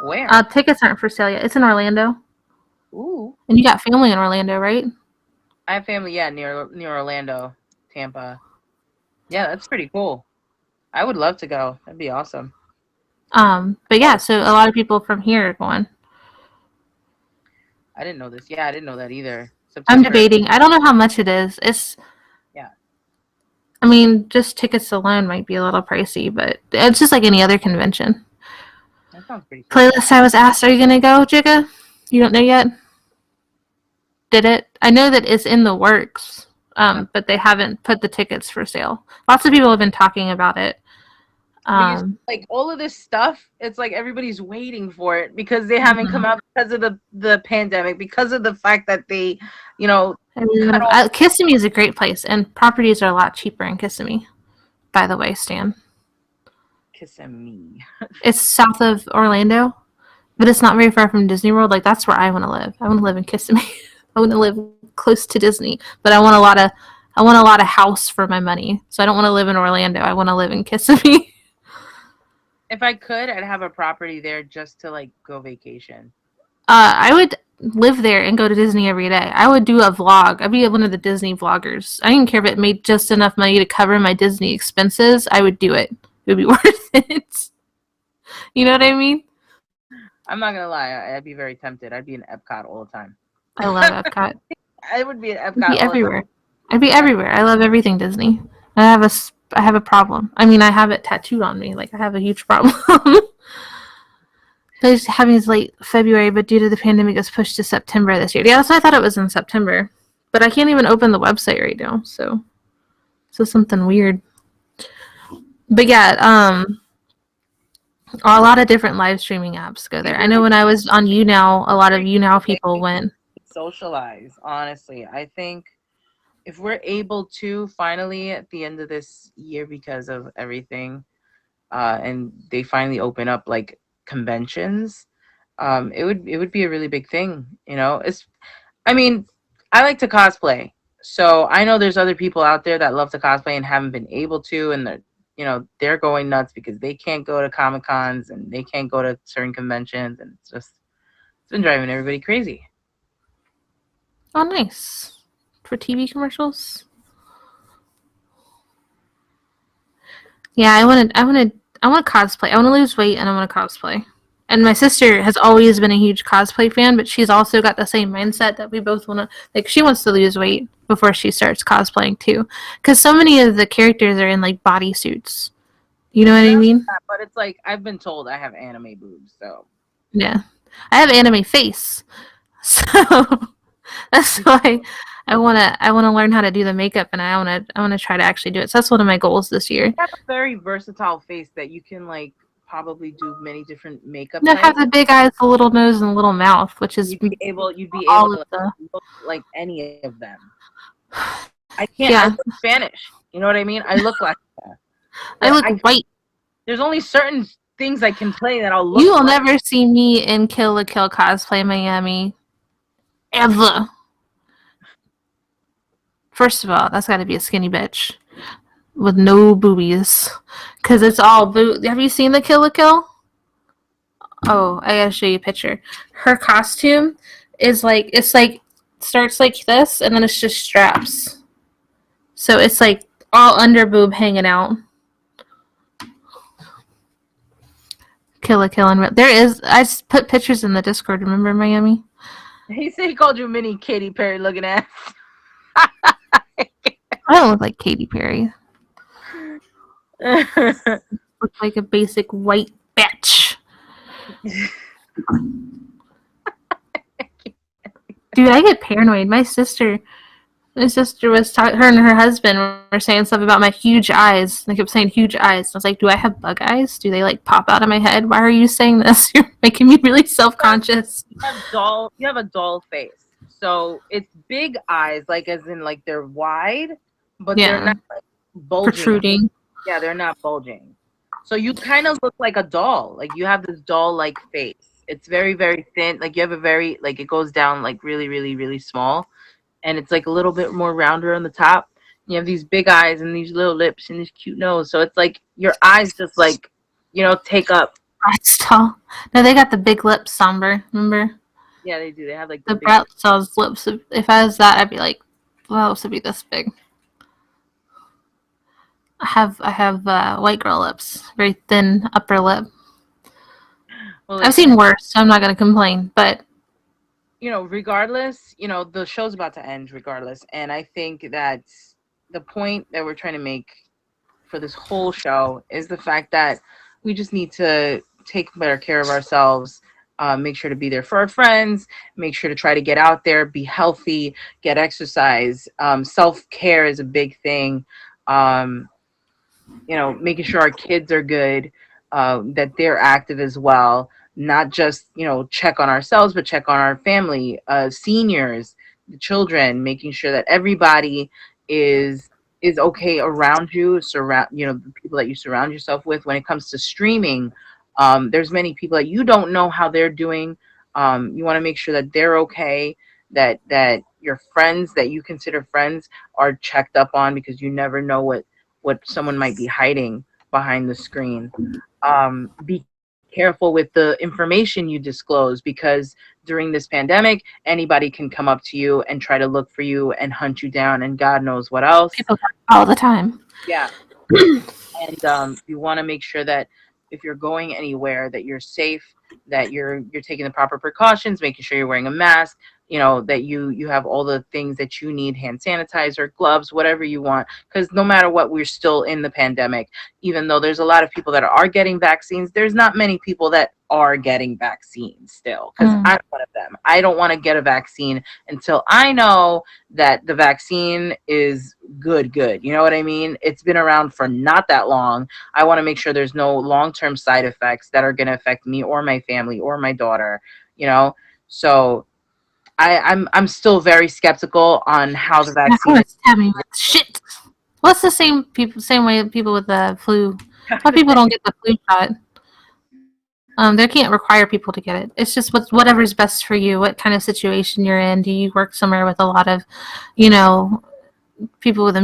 Where? Tickets aren't for sale yet. It's in Orlando. Ooh, And you got family in Orlando, right? I have family. Yeah, near Orlando, Tampa. Yeah, that's pretty cool. I would love to go. That'd be awesome. But Oh, yeah, so a lot of people from here are going. I didn't know this. Yeah, I didn't know that either. I'm September. debating. I don't know how much it is. Yeah, I mean, just tickets alone might be a little pricey, but it's just like any other convention. that sounds pretty cool. Playlist, I was asked, are you going to go, Jigga? You don't know yet? Did it? I know that it's in the works, Uh, but they haven't put the tickets for sale. Lots of people have been talking about it. But you Um, like all of this stuff, it's like everybody's waiting for it because they haven't come mhm. out because of the pandemic, because of the fact that they, you know, cut off Kissimmee is a great place, and properties are a lot cheaper in Kissimmee, by the way, Stan. kissing me. It's south of Orlando, but it's not very far from Disney World. Like, that's where I want to live. I want to live in Kissimmee. I want to live close to Disney, but I want a lot of house for my money. So I don't want to live in Orlando. I want to live in Kissimmee. If I could, I'd have a property there just to like go vacation. I would live there and go to Disney every day. I would do a vlog. I'd be one of the Disney vloggers. I didn't care if it made just enough money to cover my Disney expenses. I would do it. It would be worth it. You know what I mean? I'm not gonna lie, I'd be very tempted. I'd be in Epcot all the time. I love Epcot. I would be in I'd Epcot be all the time. everywhere. I'd be everywhere. I love everything Disney. I have a problem. I mean, I have it tattooed on me. Like I have a huge problem. I was having this late February, but due to the pandemic, it was pushed to September this year. Yeah, that's why I thought it was in September, but I can't even open the website right now. So something weird. But yeah, a lot of different live streaming apps go We there. I know really when I was on YouNow, a lot of YouNow like people went. socialize. Honestly, I think if we're able to finally at the end of this year because of everything, and they finally open up like conventions, it would be a really big thing. It's I mean, I like to cosplay, so I know there's other people out there that love to cosplay and haven't been able to, and they're going nuts because they can't go to comic cons and they can't go to certain conventions, and it's been driving everybody crazy. Oh, nice. for TV commercials. Yeah, I want to cosplay. I want to lose weight and I want to cosplay. And my sister has always been a huge cosplay fan, but she's also got the same mindset that we both want to, like, she wants to lose weight before she starts cosplaying too. Because so many of the characters are in, like, bodysuits. You know what I mean? But it's like I've been told I have anime boobs, so Yeah. I have anime face. So that's why I wanna learn how to do the makeup and I wanna try to actually do it. So that's one of my goals this year. you have a very versatile face that you can like probably do many different makeup I have types. the big eyes, the little nose, and the little mouth, which is You'd be able all to of the like, look like any of them. I can't. I yeah. look Spanish. You know what I mean? I look like that. I look white. There's only certain things I can play that I'll look. You will never see me in Kill la Kill cosplay Miami ever. First of all, that's got to be a skinny bitch with no boobies, because it's all boob. Have you seen the Kill la Kill? Oh, I gotta show you a picture. Her costume is like starts like this, and then it's just straps. So it's like all under boob hanging out. Kill a Kill and there is. I just put pictures in the Discord. Remember Miami? He said he called you mini Katy Perry looking ass. I don't look like Katy Perry. Look like a basic white bitch. Dude, I get paranoid. My sister was talking. Her and her husband were saying stuff about my huge eyes. They kept saying huge eyes. I was like, "Do I have bug eyes? Do they like pop out of my head? Why are you saying this? You're making me really self-conscious." You have a doll face, so it's big eyes, like as in like they're wide, but they're not like bulging. Protruding. Yeah, they're not bulging. So you kind of look like a doll. Like you have this doll-like face. It's very, very thin. Like you have a very like it goes down like really, really, really small, and it's like a little bit more rounder on the top. You have these big eyes and these little lips and this cute nose. So it's like your eyes just like, take up. Bratz doll. No, they got the big lips, somber. Remember? Yeah, they do. They have like the Bratz doll's lips. If I was that, I'd be like, well, this would be this big. I have white girl lips, very thin upper lip. Well, I've seen worse, so I'm not gonna complain. But regardless, the show's about to end regardless, and I think that the point that we're trying to make for this whole show is the fact that we just need to take better care of ourselves. Make sure to be there for our friends. Make sure to try to get out there, be healthy, get exercise. Self-care is a big thing. Making sure our kids are good, that they're active as well. Not just, check on ourselves, but check on our family, seniors, the children, making sure that everybody is okay around you, the people that you surround yourself with. When it comes to streaming, there's many people that you don't know how they're doing. You want to make sure that they're okay, that your friends that you consider friends are checked up on, because you never know what someone might be hiding behind the screen. Be careful with the information you disclose, because during this pandemic, anybody can come up to you and try to look for you and hunt you down and God knows what else. People all the time. Yeah. And you want to make sure that if you're going anywhere, that you're safe, that you're taking the proper precautions, making sure you're wearing a mask, that you have all the things that you need, hand sanitizer, gloves, whatever you want, because no matter what, we're still in the pandemic. Even though there's a lot of people that are getting vaccines, there's not many people that are getting vaccines still, because I'm one of them. I don't want to get a vaccine until I know that the vaccine is good. You know what I mean? It's been around for not that long. I want to make sure there's no long-term side effects that are going to affect me or my family or my daughter, so I'm still very skeptical on how the vaccine is. Shit. What's the same way people with the flu? Why people don't get the flu shot? They can't require people to get it. It's just whatever's best for you. What kind of situation you're in? Do you work somewhere with a lot of, people with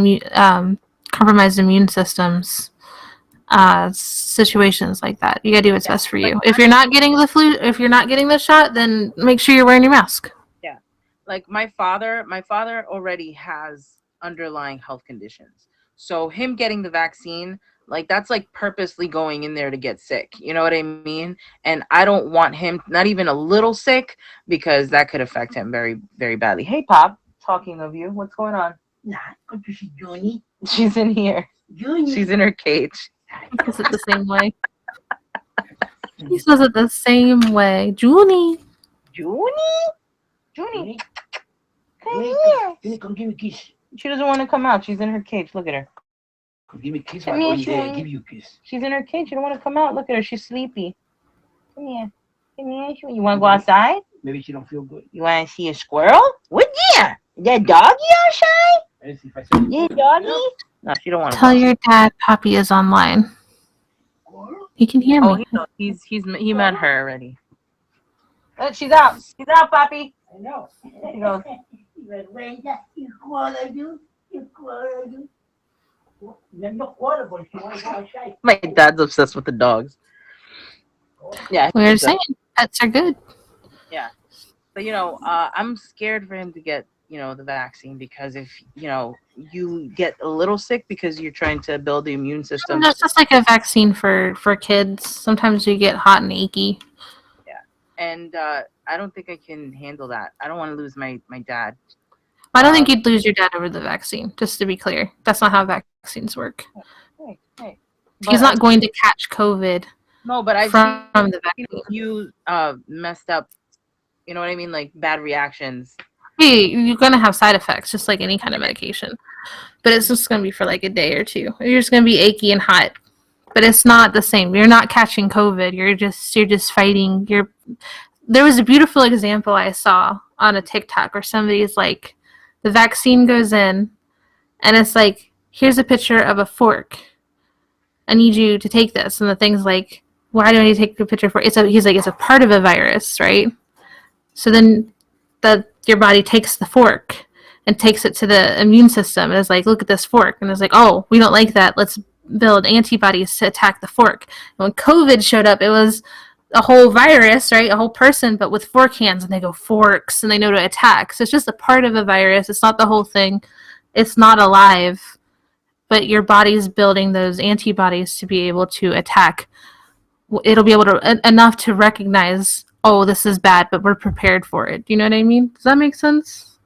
compromised immune systems? Situations like that. You gotta do what's best for you. If you're not getting the shot, then make sure you're wearing your mask. Yeah. like my father already has underlying health conditions. So him getting the vaccine, like that's like purposely going in there to get sick. You know what I mean? And I don't want him not even a little sick because that could affect him very, very badly. Hey Pop, talking of you, what's going on? Nah, go to see Johnny. She's in here. Johnny. She's in her cage. He says it the same way. He says it the same way. Junie. Junie? Junie, Johnny, come Johnny, here. Johnny, come give me a kiss. She doesn't want to come out. She's in her cage. Look at her. Come give me a kiss. Come I'll here, go in there and Johnny. give you a kiss. She's in her cage. She don't want to come out. Look at her. She's sleepy. Come here. Come here. You want to go outside? Maybe she don't feel good. You want to see a squirrel? What there? That doggy outside? Let's see if I say Yeah, doggy? No, she don't want to Tell go. your dad Poppy is online. squirrel. He can hear Oh, me. he met her already. She's out. She's out, Poppy. I know. She goes. Like, venga, you quarter, you quarter, you. Then no quarter, but she want to go outside. My dad's obsessed with the dogs. Yeah. We were he's, saying pets are good. Yeah. But I'm scared for him to get, the vaccine because if, you get a little sick because you're trying to build the immune system. That's just like a vaccine for kids. Sometimes you get hot and achy. Yeah. And I don't think I can handle that. I don't want to lose my dad. I don't think you'd lose your dad over the vaccine, just to be clear. That's not how vaccines work. Hey. He's not going to catch COVID No, but I've from seen the vaccine. you messed up, you know what I mean? Like bad reactions. Hey, you're going to have side effects, just like any kind of medication. But it's just going to be for like a day or two. You're just going to be achy and hot. But it's not the same. You're not catching COVID. You're just fighting. There was a beautiful example I saw on a TikTok where somebody's like, the vaccine goes in, and it's like, here's a picture of a fork. I need you to take this. And the thing's like, why do I need to take a picture for it? He's like, it's a part of a virus, right? So then your body takes the fork and takes it to the immune system. And it's like, look at this fork. And it's like, oh, we don't like that. Let's build antibodies to attack the fork. And when COVID showed up, it was a whole virus, right? A whole person, but with fork hands, and they go forks, and they know to attack. So it's just a part of a virus. It's not the whole thing. It's not alive, but your body's building those antibodies to be able to attack. It'll be able to enough to recognize, oh, this is bad, but we're prepared for it. Do you know what I mean? Does that make sense?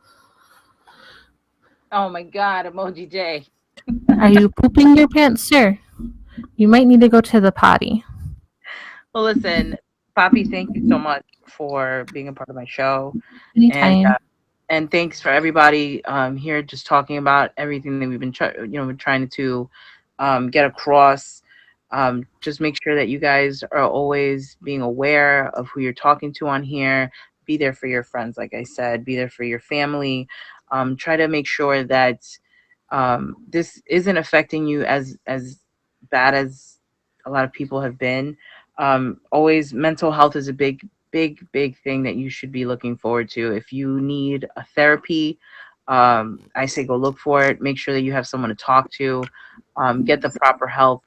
Oh my God, Emoji J. Are you pooping your pants, sir? You might need to go to the potty. Well, listen, Poppy, thank you so much for being a part of my show. Anytime. And thanks for everybody here just talking about everything that we've been trying to get across. Just make sure that you guys are always being aware of who you're talking to on here. Be there for your friends, like I said. Be there for your family. Try to make sure that this isn't affecting you as bad as a lot of people have been. Always, mental health is a big thing that you should be looking forward to. If you need a therapy, I say go look for it. Make sure that you have someone to talk to. Get the proper help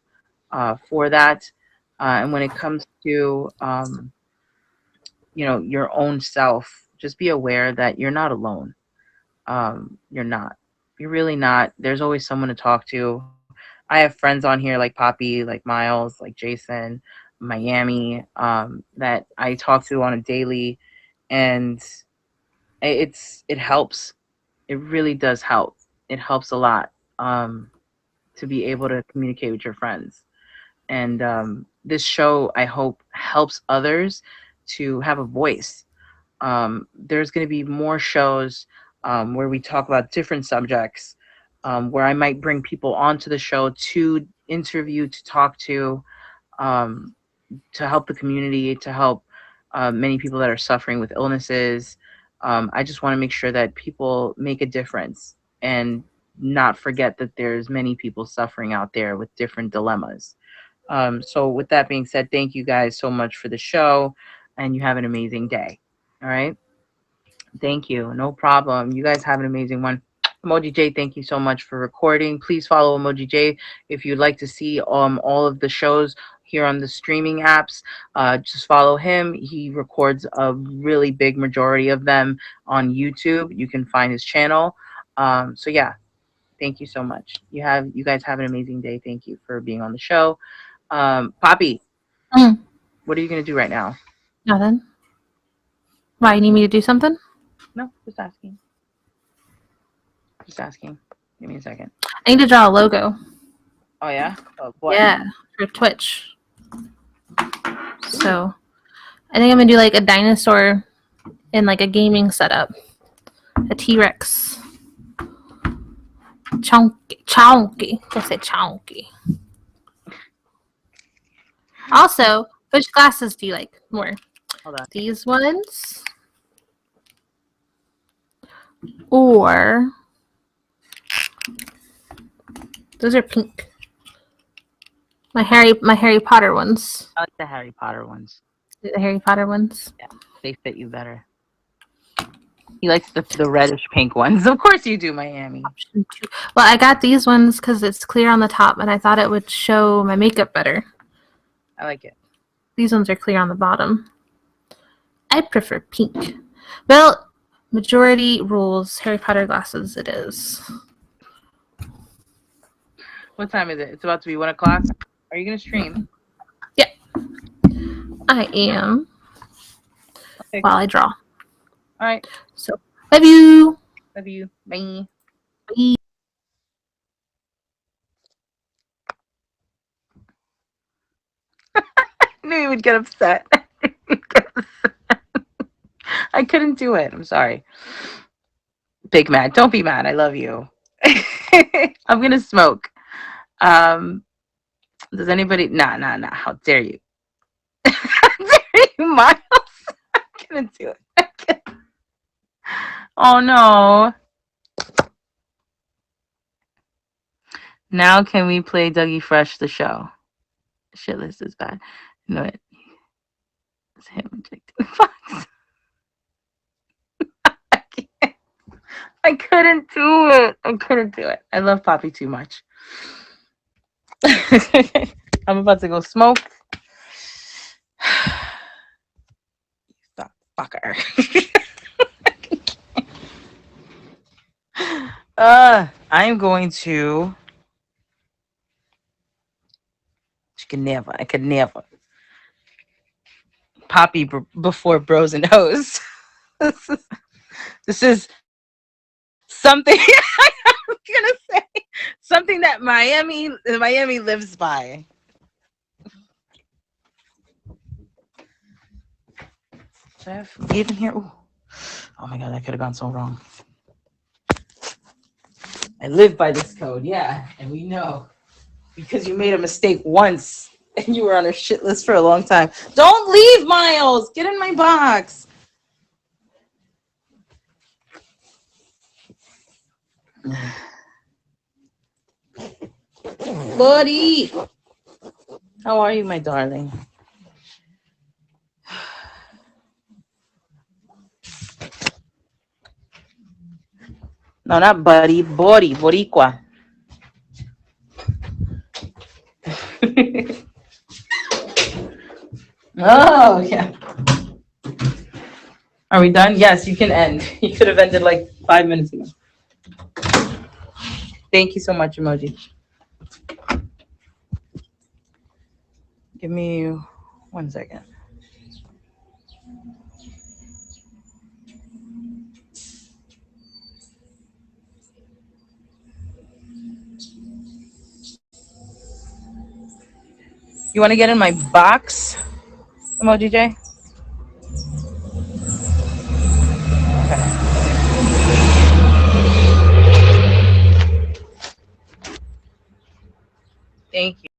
for that. And when it comes to your own self, just be aware that you're not alone. You're not. You're really not. There's always someone to talk to. I have friends on here like Poppy, like Miles, like Jason, Miami, that I talk to on a daily, and it helps. It really does help. It helps a lot to be able to communicate with your friends. And this show, I hope, helps others to have a voice. There's going to be more shows where we talk about different subjects, where I might bring people onto the show to interview, to talk to help the community, to help many people that are suffering with illnesses. I just want to make sure that people make a difference and not forget that there's many people suffering out there with different dilemmas. So with that being said, thank you guys so much for the show, and you have an amazing day. All right. Thank you. No problem. You guys have an amazing one. Emoji J, thank you so much for recording. Please follow Emoji J if you'd like to see all of the shows here on the streaming apps. Just follow him. He records a really big majority of them on YouTube. You can find his channel. So yeah, thank you so much. You guys have an amazing day. Thank you for being on the show. Poppy, what are you gonna do right now? Nothing. Why, you need me to do something? No, just asking. Just asking. Give me a second. I need to draw a logo. Oh yeah? Oh, what? Yeah, for Twitch. So, I think I'm gonna do like a dinosaur in like a gaming setup. A T-Rex. Chonky. I say chonky. Also, which glasses do you like more? Hold on. These ones? Or those are pink. My Harry Potter ones. I like the Harry Potter ones. The Harry Potter ones. Yeah, they fit you better. He likes the reddish pink ones. Of course you do, Miami. Well, I got these ones because it's clear on the top, and I thought it would show my makeup better. I like it. These ones are clear on the bottom. I prefer pink. Well, majority rules Harry Potter glasses it is. What time is it? It's about to be 1 o'clock. Are you gonna stream? Yeah, I am. Okay. While I draw. All right. So, love you. Love you. Bye. Bye. I knew you would get upset. I couldn't do it. I'm sorry. Big Mad. Don't be mad. I love you. I'm gonna smoke. Does anybody? Nah. How dare you? How dare you, Miles? I couldn't do it. Oh no. Now can we play Dougie Fresh the show? Shit list is bad. You know it. It's him injecting the box. I couldn't do it. I love Poppy too much. I'm about to go smoke. Stop, fucker. I'm going to. I could never. Poppy before bros and hoes. This is something I'm gonna say. Something that Miami lives by. Should I have weed in here? Ooh. Oh my god, that could have gone so wrong. I live by this code, yeah, and we know. Because you made a mistake once and you were on a shit list for a long time. Don't leave, Miles! Get in my box. Buddy! How are you, my darling? No, not buddy. Bori. Boricua. Oh, yeah. Are we done? Yes, you can end. You could have ended like 5 minutes ago. Thank you so much, emoji. Give me 1 second. You want to get in my box, Emoji J? Okay. Thank you.